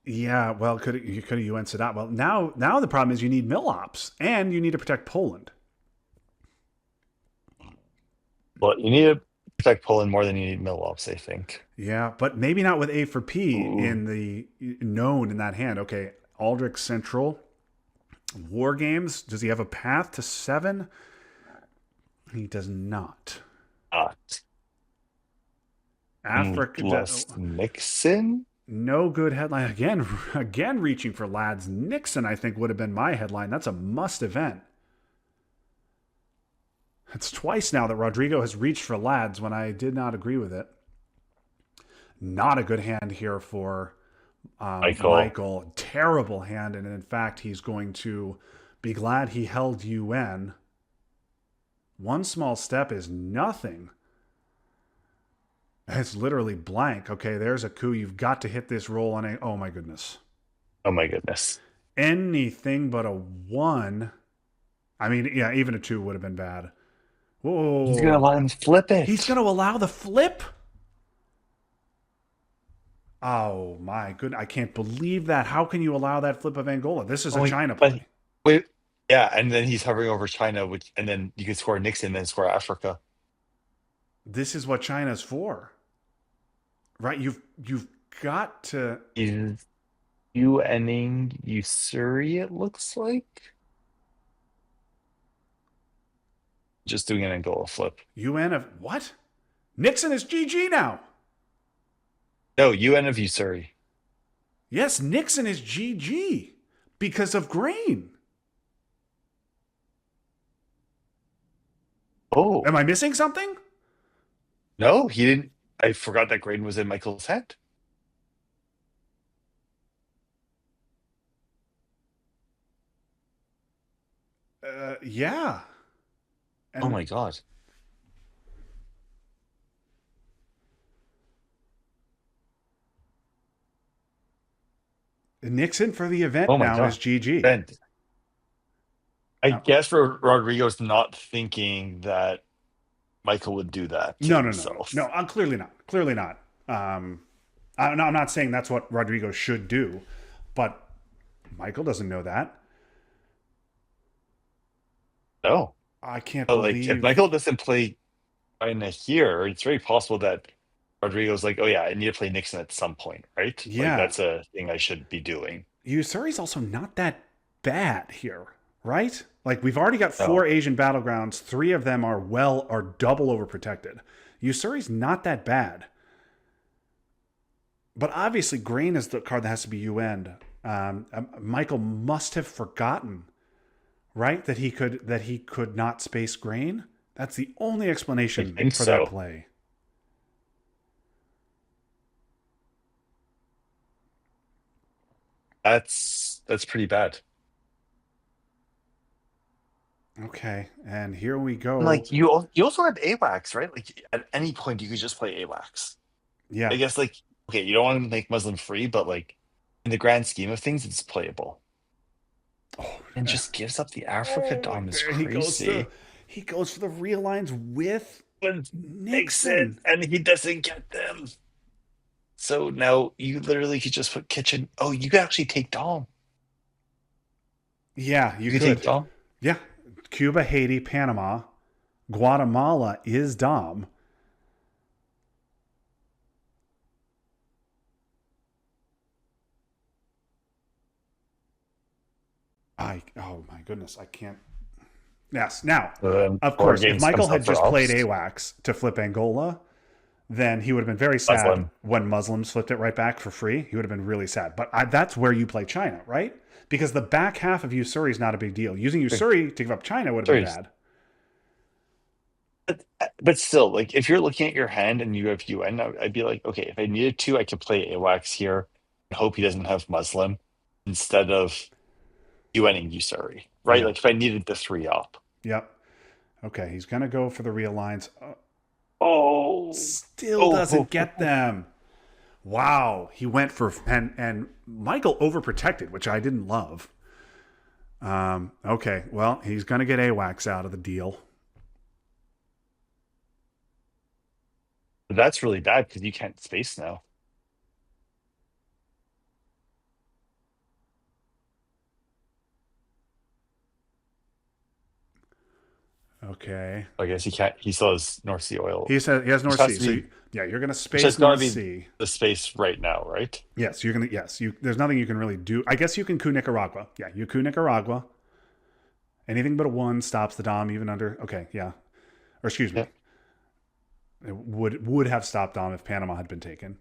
Yeah, well, you could have UN'd it out. Well, now the problem is you need mill ops and you need to protect Poland. Well, you need to protect Poland more than you need Milwaukee, I think. Yeah, but maybe not with A for P Ooh. in the known in that hand. Okay, Aldrich Central War Games. Does he have a path to 7? He does not. Uh, Africa. Less Nixon? No good headline again. Again, reaching for lads. Nixon, I think, would have been my headline. That's a must event. It's twice now that Rodrigo has reached for lads when I did not agree with it. Not a good hand here for Michael. Michael. Terrible hand, and in fact, he's going to be glad he held UN. One small step is nothing. It's literally blank. Okay, there's a coup. You've got to hit this roll on a. Oh my goodness. Oh my goodness. Anything but a 1. I mean, yeah, even a 2 would have been bad. He's gonna Whoa. let him flip He's it. going to allow the flip? Oh my goodness. I can't believe that. How can you allow that flip of Angola? This is Oh a my, China but play. wait, yeah, and then he's hovering over China, which and then you could score Nixon, then score Africa. This is what China's for. Right? You've got to He's UNing Usuri, it looks like. Just doing an Angola flip. UN of what? Nixon is GG now. No, UN of Usuri. Yes, Nixon is GG because of grain. Oh, Am I missing something? no, he didn't. I forgot that grain was in Michael's hand. Yeah. Oh And my God. Nixon for the event Oh my now is God. GG. Ben, I guess Rodrigo's not thinking that Michael would do that to No, no, no, no, no. himself. Clearly not. Clearly not. I'm not saying that's what Rodrigo should do, but Michael doesn't know that. No. I can't But like if believe. Michael doesn't play China here, it's very possible that Rodrigo's like, oh yeah, I need to play Nixon at some point, right? Like Yeah, that's a thing I should be doing. Usuri's also not that bad here, right? Like we've already got 4 No. Asian battlegrounds. 3 of them are double overprotected. Usuri's not that bad, but obviously grain is the card that has to be UN. Michael must have forgotten, right, that he could not space grain. That's the only I explanation think for that so. play. That's pretty bad. Okay, and here we And go. like you also have AWACS, right? Like at any point you could just play AWACS. I Yeah. guess like okay, you don't want to make Muslim free, but like in the grand scheme of things, it's playable. Oh, And just gives up the Africa oh, Dom is and crazy. he goes for the real lines with But makes it, Nixon. and he doesn't get them. So now you literally could just put kitchen. Oh, you could actually take Dom. Yeah, you You could take could. Dom. Yeah, Cuba, Haiti, Panama, Guatemala is Dom. I oh my goodness, I can't. Yes, now, of Four course, if games Michael comes had up for just played ops. AWACS to flip Angola, then he would have been very sad Muslim. when Muslims flipped it right back for free. He would have been really sad. But that's where you play China, right? Because the back half of Usuri is not a big deal. Using Usuri to give up China would have been Sorry, bad. but still, like if you're looking at your hand and you have UN, I'd be like, okay, if I needed to, I could play AWACS here and hope he doesn't have Muslim instead of UNing Usuri, right? Yep. Like if I needed the 3 up. Yep. Okay, he's going to go for the realigns. Oh, Still oh, doesn't get them. Wow, he went for and Michael overprotected, which I didn't love. Okay, well, he's going to get AWACS out of the deal. But that's really bad because you can't space now. Okay. I guess he can't. He still has North Sea oil, He has which North has Sea. to So be, yeah, you're gonna which has space got to North be Sea. the space right now, right? Yes, you're gonna. Yes, you. There's nothing you can really do. I guess you can coup Nicaragua. Yeah, you coup Nicaragua. Anything but a one stops the Dom even under. Okay, yeah. Or excuse me, Yeah. it would have stopped Dom if Panama had been taken.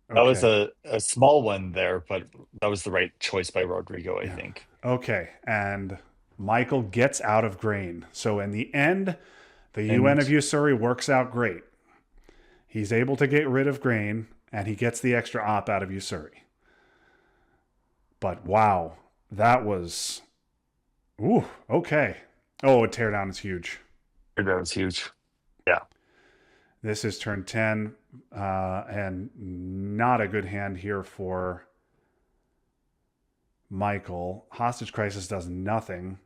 That was Okay. a small one there, but that was the right choice by Rodrigo, I Yeah. think. Okay, and Michael gets out of grain. So in the end, the UN And of Usuri works out great. He's able to get rid of grain, and he gets the extra op out of Usuri. But wow, that was ooh okay. Oh, a teardown is huge. that was huge. Yeah. This is turn 10, and not a good hand here for Michael. Hostage crisis does nothing.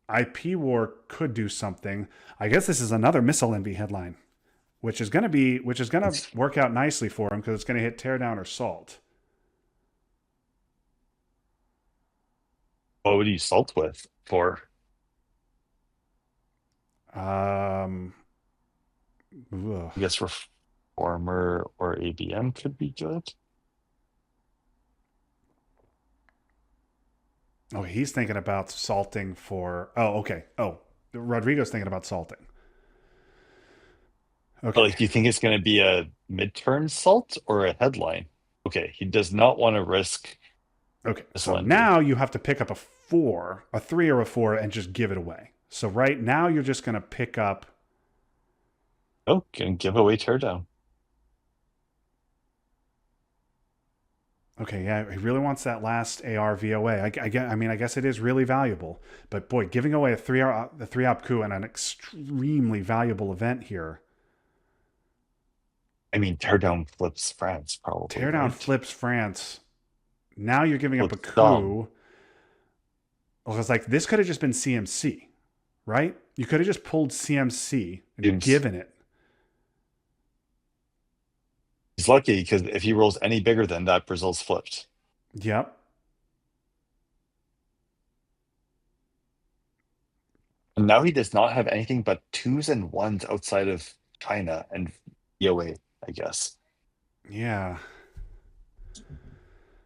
IP war could do something. I guess this is another missile envy headline, which is gonna work out nicely for him because it's gonna hit teardown or salt. What would you salt with for? Um, ugh. I guess reformer or ABM could be good. Oh, he's thinking about salting for. Oh, okay. Oh, Rodrigo's thinking about salting. But Okay. like, do you think it's going to be a midturn salt or a headline? Okay, he does not want to risk Okay. this So Lenby. now you have to pick up a four, a three or a four, and just give it away. So right now you're just going to pick up. Oh, can give away teardown. Okay, yeah, he really wants that last AR VOA. I guess it is really valuable, but boy, giving away the three op coup and an extremely valuable event here. I mean, teardown flips France probably, Teardown right? flips France. Now you're giving up a Flips Dom. coup. Well, it's like this could have just been CMC, right? You could have just pulled CMC and Seems given it. he's lucky because if he rolls any bigger than that, Brazil's flipped. Yep. And now he does not have anything but twos and ones outside of China and VOA, I guess. Yeah.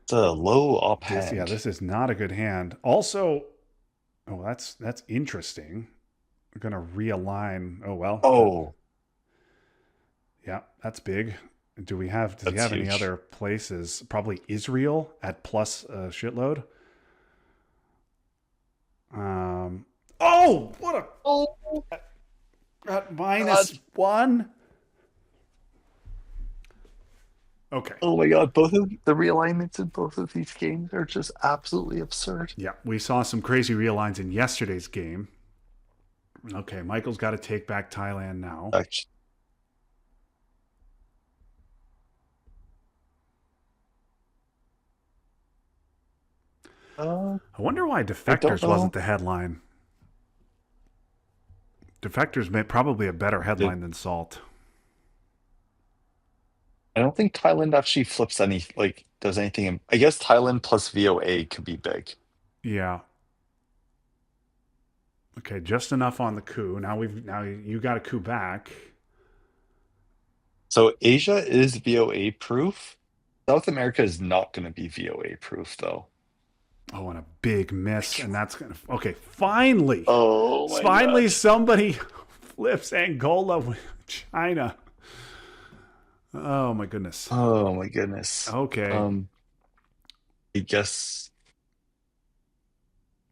It's a low op Yeah, hand. this is not a good hand. Also, oh, that's interesting. We're gonna realign. Oh well. Oh, Yeah, that's big. Does he that's have any huge. other places? Probably Israel at plus a shitload. Um Oh, what a Oh at God. -1. Okay. Oh my God. Both of the realignments in both of these games are just absolutely absurd. Yeah, we saw some crazy realigns in yesterday's game. Okay, Michael's got to take back Thailand now. Actually, I wonder why I don't Defectors wasn't know. the headline. Defectors may probably a better Did- headline than Salt. I don't think Thailand actually flips any, like, does anything. I guess Thailand plus VOA could be big. Yeah. Okay, just enough on the coup. Now you got a coup back. So Asia is VOA proof. South America is not going to be VOA proof, though. Oh, and a big miss, and that's gonna. Okay, finally, Oh my finally God. somebody flips Angola with China. Oh my goodness. Oh my goodness. Okay, I guess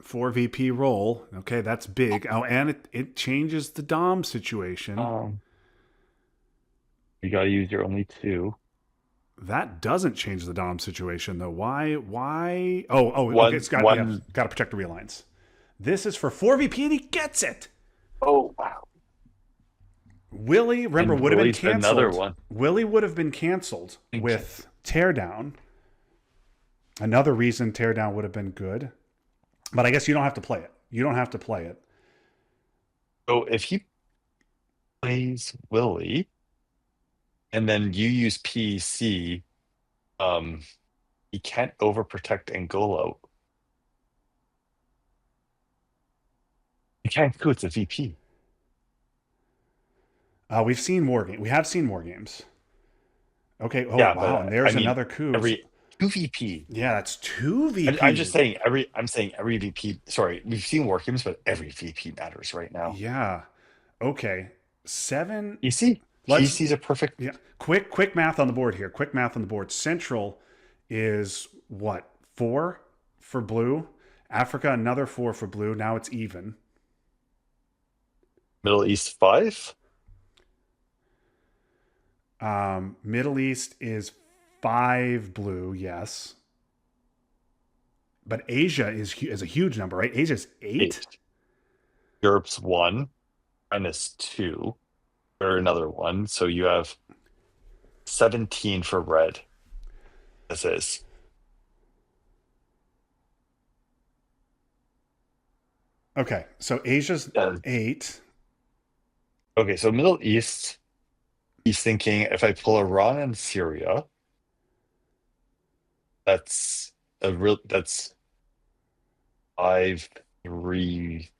4 VP roll. Okay, that's big. Oh, and it changes the Dom situation. um you gotta use your only two. That doesn't change the Dom situation though. Why? Why? Oh. Okay, One one got to protect the realigns. This is for 4 VP, and he gets it. oh wow. Willie, remember, And would have been release another canceled. one. Willie would have been canceled Okay. with Teardown. Another reason Teardown would have been good. But I guess you don't have to play it. You don't have to play it. So if he plays Willie, and then you use PEC, um, he can't overprotect Angola. You can't do it's a VP. We've seen more games. We have seen more games. Okay. Oh Yeah, wow, and but I there's mean another coup. every two VP. Yeah, that's two I'm just VPs. saying every VP. Sorry, we've seen war games, but every VP matters right now. Yeah. Okay. Seven. PC, Let's PC's a perfect. yeah. Quick math on the board here. Quick math on the board. Central is what? 4 for blue. Africa another 4 for blue. Now it's even. Middle East 5. Middle East is 5 blue, yes. But Asia is a huge number, right? Asia's 8. 8. Europe's 1, minus 2, or another 1. So you have 17 for red. This is. Okay, so Asia's Uh, 8. okay, so Middle East, he's thinking if I pull Iran and Syria, that's 5, 3,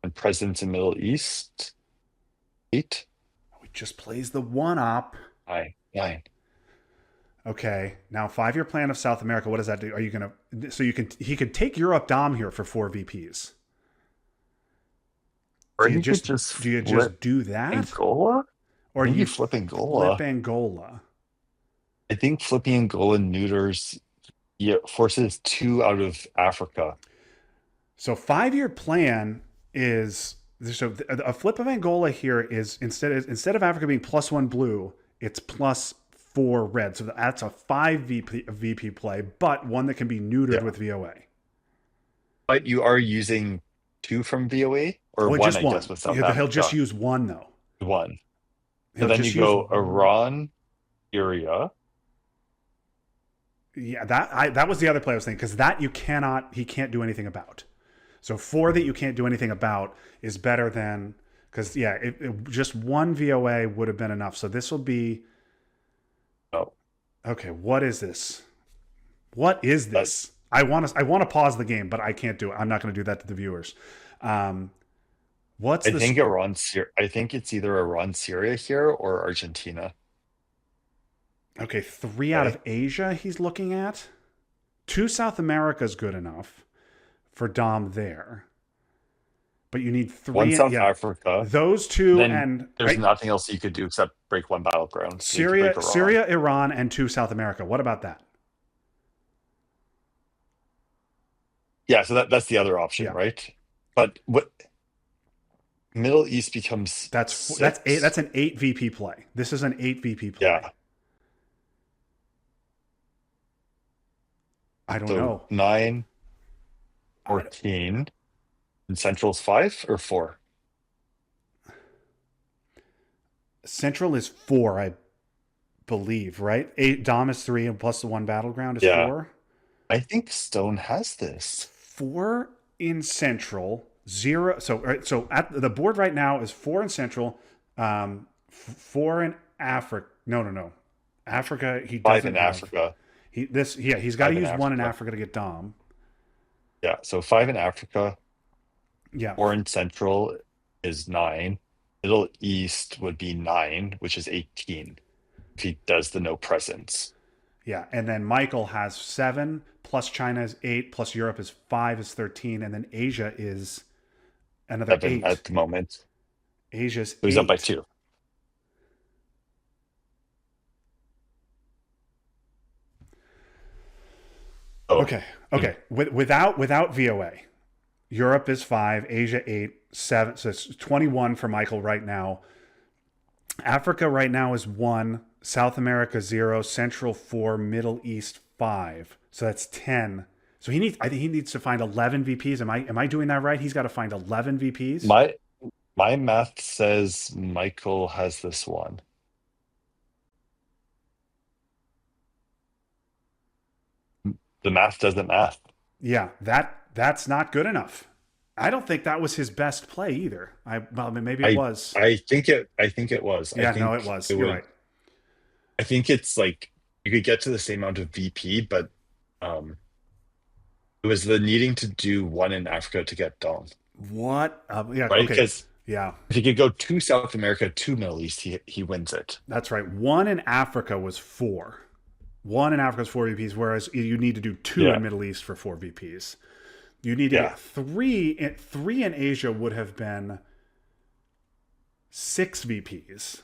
and presence in Middle East, 8, We just plays the 1 up. 9, 9. Okay, now 5-year plan of South America. What does that do? Are you gonna? So you can he could take Europe Dom here for 4 VPs. Or you could Do just you flip just do that, Angola? or I do think you you flip flip Angola. Angola? I think flipping Angola neuters, yeah, forces 2 out of Africa. So 5-year plan is so a flip of Angola here is instead of Africa being +1 blue, it's +4 red. So that's a 5 VP play, but one that can be neutered Yeah. with VOA. But you are using 2 from VOA, or Well, 1, just I guess, one. with South He'll just Africa. use one though. 1. So He'll then you just use. go Iran, Syria. Yeah, that was the other play I was thinking because that he can't do anything about. So 4 that you can't do anything about is better than because yeah, just one VOA would have been enough. So this will be No, okay. What is this? What is that this? I want to pause the game, but I can't do it. I'm not going to do that to the viewers. Um, what's I this? think Iran, Syria. I think it's either Iran, Syria here or Argentina. Okay, 3 out of Okay. Asia he's looking at. 2 South America is good enough for Dom there, but you need One 3. South Yeah, Africa. those two Then and there's nothing else you could do except break one battleground. So you could break Iran. Syria, Iran, and 2 South America. What about that? Yeah, so that's the other option, Yeah, right? But what Middle East becomes that's 8. 6? That's an 8 VP play. This is an 8 VP play. Yeah. I don't So know. 9, I, 14, and Central's 5 or 4? Central is 4, I believe. Right? 8 Dom is 3, and plus the 1 battleground is Yeah. 4. I think Stone has It's this. 4 in Central, 0. So so at the board right now is 4 in Central, 4 in Africa. No. Africa he 5 doesn't in have. Africa. He's got to 5 in use 1 in Africa. Africa to get Dom. Yeah, so 5 in Africa, Yeah. 4 in Central is 9. Middle East would be 9, which is 18 if he does the no presence. Yeah, and then Michael has 7 plus China is 8 plus Europe is 5 is 13 and then Asia is another 7 8. at the moment. Asia's So he's up by 8. 2. Oh, Okay. Without VOA, Europe is 5, Asia 8, 7. So it's 21 for Michael right now. Africa right now is 1, South America 0, Central 4, Middle East 5. So that's 10. So I think he needs to find 11 VPs. Am I doing that right? He's got to find 11 VPs. my math says Michael has this one. The math doesn't math. Yeah, that's not good enough. I don't think that was his best play either. Well, I mean, maybe it I was. I think it was. I Yeah, no, it think was. it You're would. right. I think it's like you could get to the same amount of VP, but um, it was the needing to do one in Africa to get done, What? Yeah. right? Okay. Because Yeah, if he could go to South America, to Middle East, he wins it. that's right. One in Africa was four. One in Africa is four VPs, whereas you need to do two in Yeah, Middle East for four VPs. You need to yeah. get three. Three in Asia would have been six VPs.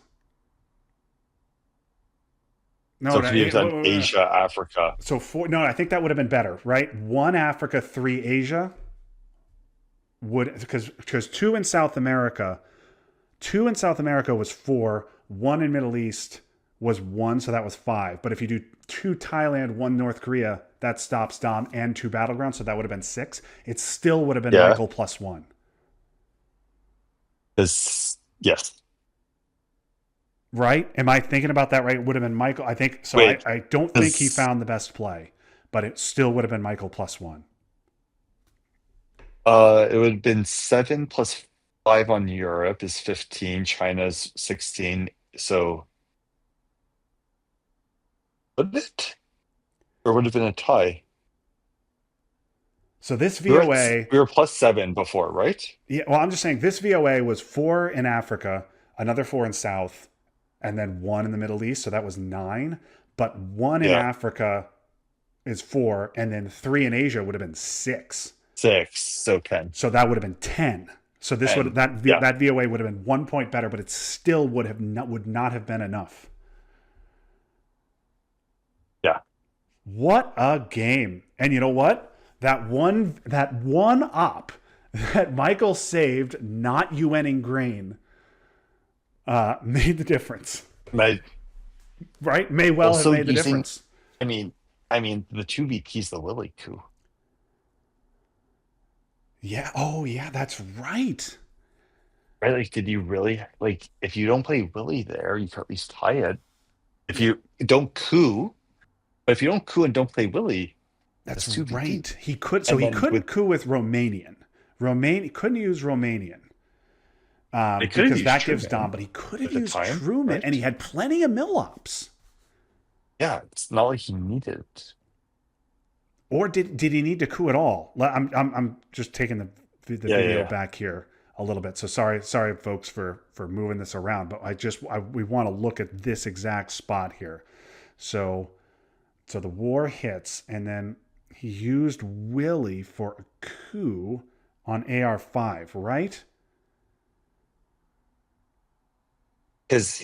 So No, no. could he have done Asia, Africa? So four. No, I think that would have been better, right? One Africa, three Asia would because two in South America was four. One in Middle East was one, so that was five. But if you do two Thailand, one North Korea, that stops Dom and two Battlegrounds, so that would have been six. It still would have been Yeah, Michael plus one, because yes. right? Am I thinking about that right? It would have been Michael. I think so. I, Wait, I don't think he because found the best play, but it still would have been Michael plus one. it would have been 7 plus 5 on Europe is 15. China's 16. So would it? Or would it have been a tie? So this We were at VOA, we were +7 before, right? yeah, well, I'm just saying this VOA was four in Africa, another four in South, and then one in the Middle East. So that was nine. But one in Yeah, Africa is four, and then three in Asia would have been six. 6. So 10. So that would have been 10. So this would And that yeah, that VOA would have been 1 point better, but it still would not have been enough. yeah. What a game! And you know what? That one op that Michael saved, not UNing grain, made the difference. My Right? May well have also made the using. difference. I mean, I mean the two VPs, the Lily coup, Yeah. Oh, yeah. That's right. right? Like, did you really like? If you don't play Willie there, you can at least tie it. If Yeah. you don't coup, but if you don't coup and don't play Willie, That's that's two VP. right. He could. So And he then couldn't with coup with Romanian. Couldn't use Romanian they could have because used that gives Dom. Truman But he could have at the used time, Truman, and right? he had plenty of mill ops. Yeah, it's not like he needed. Or did he need to coup at all? I'm just taking the Yeah, yeah, video yeah. back here a little bit. So sorry folks for moving this around, but we want to look at this exact spot here. So the war hits, and then he used Willie for a coup on AR5, right? Because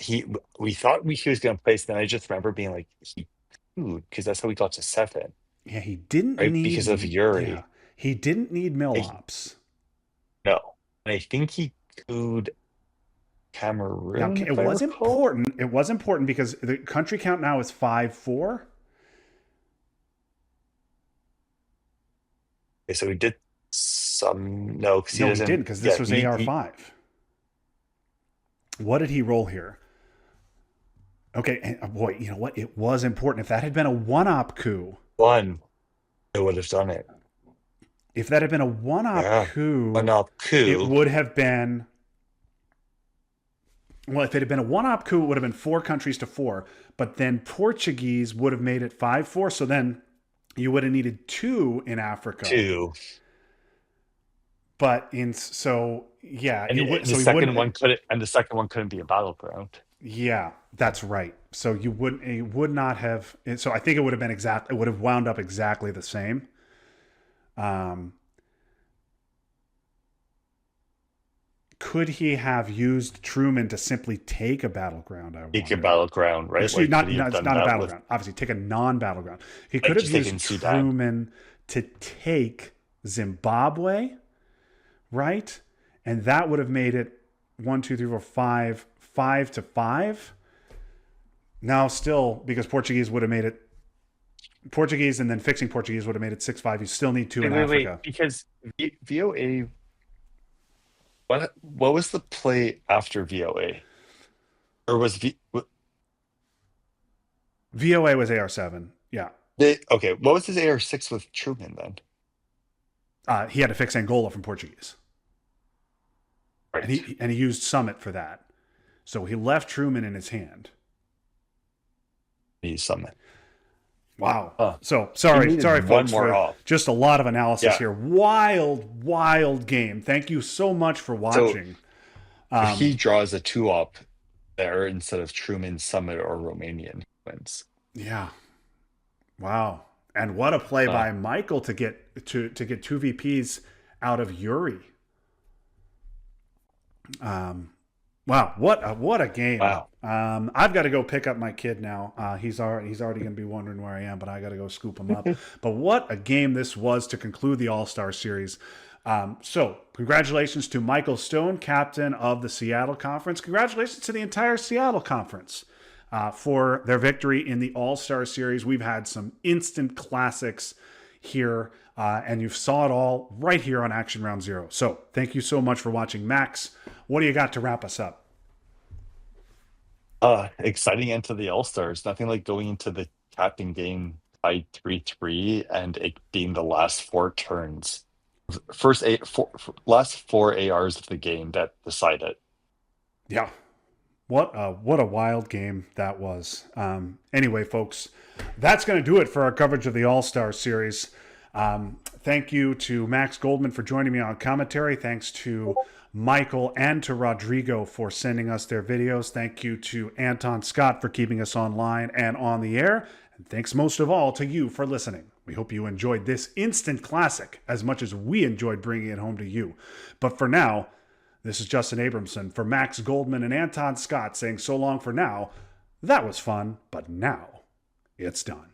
we thought he was going to place. Then I just remember being like, he cooed because that's how we got to 7, Yeah, he didn't right? Because of need. Yeah, Yuri. he didn't need mill I, ops. no, and I think he cooed Now Cameroon, if it I was recall. important. It was important because the country count now is 5-4. Okay, so he did some. No, because he No, he didn't doesn't. because this Yeah, was he AR5. What did he roll here? Okay, and boy, you know what? It was important. If that had been a one-op coup, won. I would have done it. if that had been a one-op Yeah, one coup, up it coup. would have been. Well, if it had been a one-op coup, it would have been four countries to four. But then Portuguese would have made it 5-4. So then you would have needed two in Africa. 2. But in so yeah, And it would. the So he second wouldn't. one couldn't. And the second one couldn't be a battleground. Yeah, that's right. So you wouldn't. It would not have. So I think it would have been exact. It would have wound up exactly the same. Um, could he have used Truman to simply take a battleground? I Take a wonder. battleground, right? Excuse, Like, could he have it's done not a that with battleground. Obviously, take a non-battleground. He could like have just used taking Sudan? Truman to take Zimbabwe, right? And that would have made it 1, 2, 3, 4, 5, 5-5. Now, still, because Portuguese would have made it Portuguese, and then fixing Portuguese would have made it 6-5. You still need two Wait, in wait, wait. Africa. Because VOA, what was the play after VOA? Or was VOA was AR7. Yeah. okay? What was his AR6 with Truman then? he had to fix Angola from Portuguese, and Right. he used Summit for that. So he left Truman in his hand. He summit. Wow. Huh. So He sorry, needed one folks, more for op. just a lot of analysis Yeah. here. Wild game. Thank you so much for So watching. if he draws a 2-op there instead of Truman, Summit, or Romanian, he wins. Yeah. Wow. And what a play Uh, by Michael to get two VPs out of Yuri. Wow, what a game. wow. I've got to go pick up my kid now. He's already going to be wondering where I am, but I got to go scoop him up. But what a game this was to conclude the All-Star Series. So congratulations to Michael Stone, captain of the Seattle Conference. Congratulations to the entire Seattle Conference for their victory in the All-Star Series. We've had some instant classics here, and you saw it all right here on Action Round Zero. So thank you so much for watching. Max, what do you got to wrap us up? Exciting end to the All-Stars. Nothing like going into the capping game tied 3-3 and it being the last 4 turns. Last 4 ARs of the game that decide it. Yeah. What a wild game that was. Anyway, folks, that's going to do it for our coverage of the All-Star Series. Thank you to Max Goldman for joining me on commentary. Thanks to Michael and to Rodrigo for sending us their videos. Thank you to Anton Scott for keeping us online and on the air. And thanks most of all to you for listening. We hope you enjoyed this instant classic as much as we enjoyed bringing it home to you. But for now, this is Justin Abramson for Max Goldman and Anton Scott saying so long for now. That was fun, but now it's done.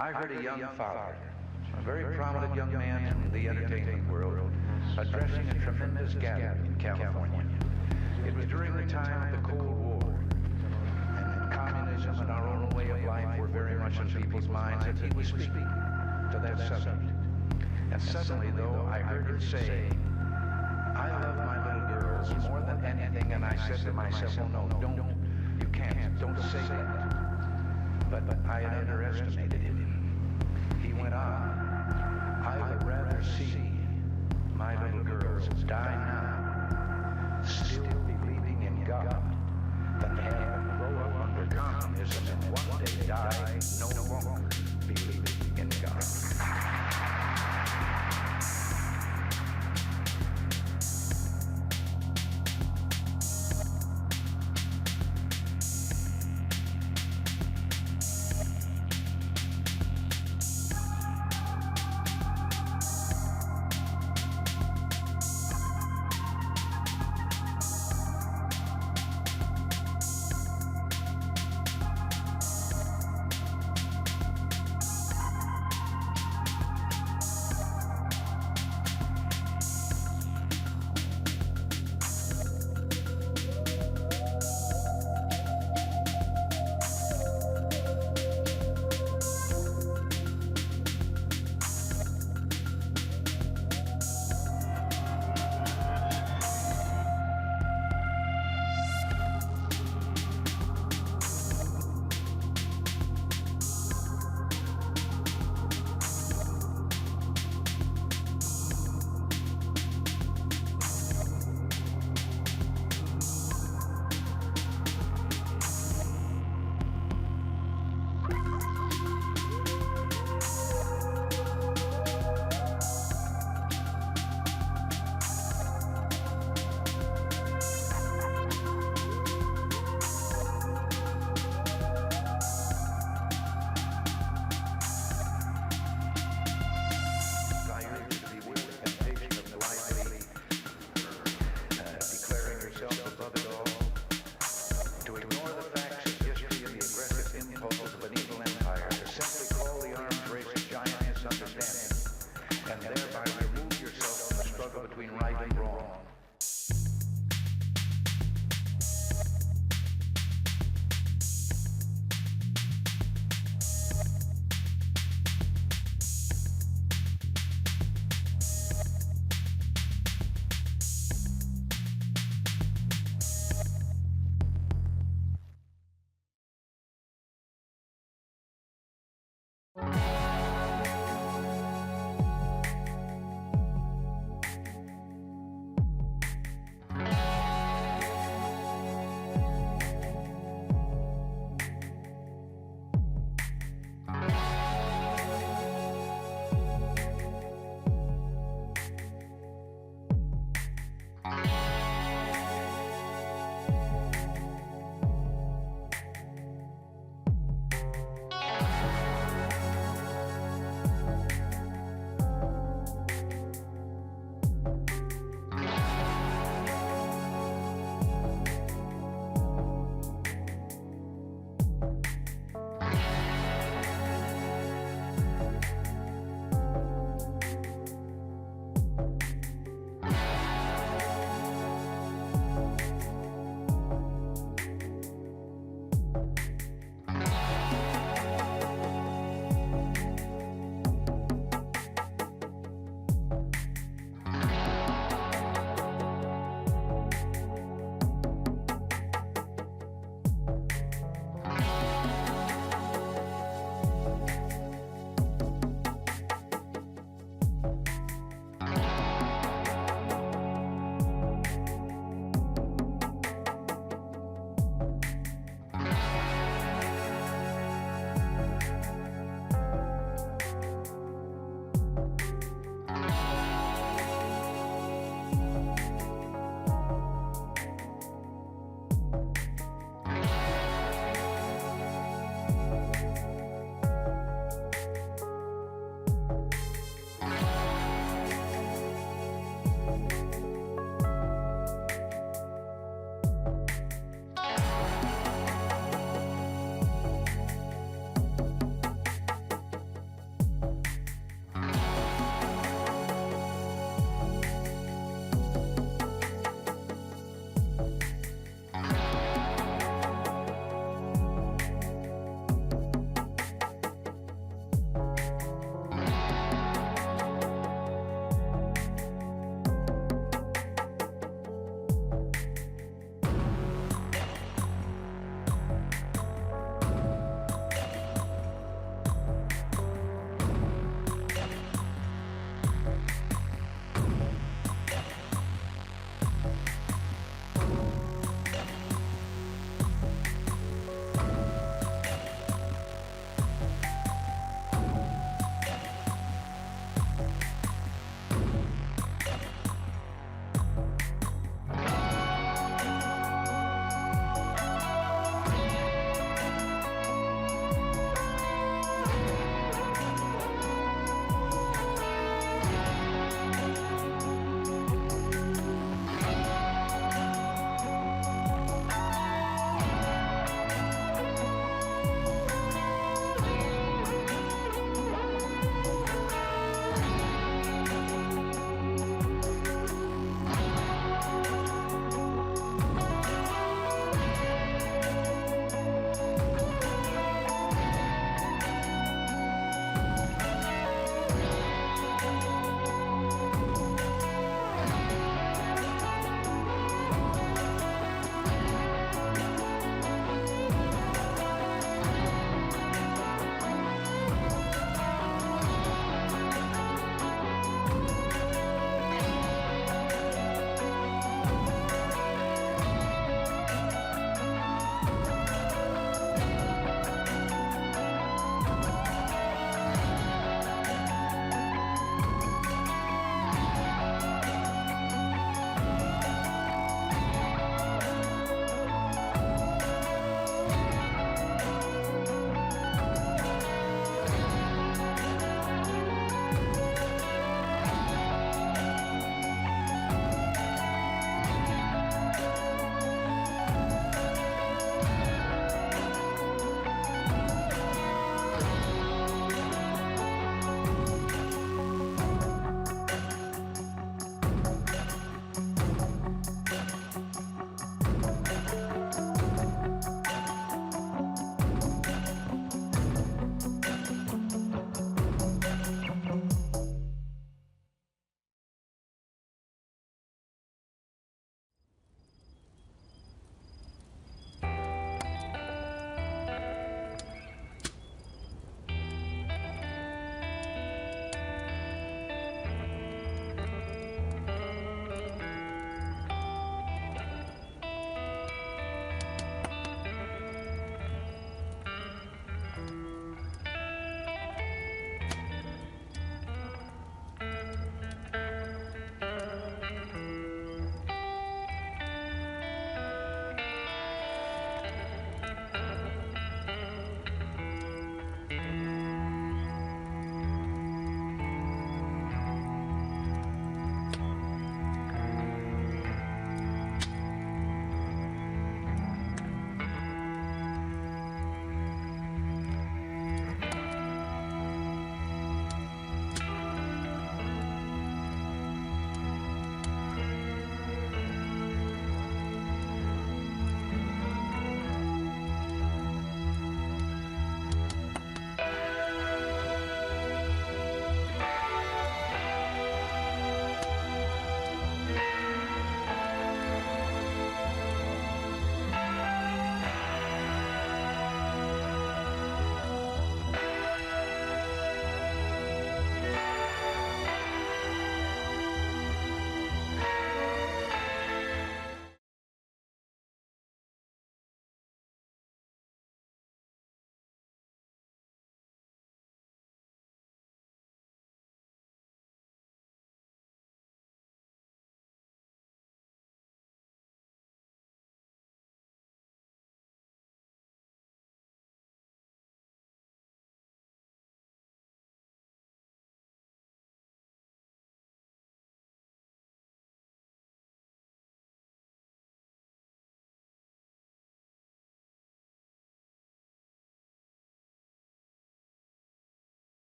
I heard a young father, a very prominent young man in the entertainment world, addressing a tremendous gathering in California. It was during the time of the Cold War, and communism and our own way of life were very much on people's minds, and he was speaking to that subject. And suddenly, though, I heard him say, I love my little girls more than anything, and I said to myself, oh no, don't, you can't, don't say that. But I had underestimated him. He went on, I would rather see my little girls die now, still believing in God, than have them grow up under communism and one day die no longer believing in God.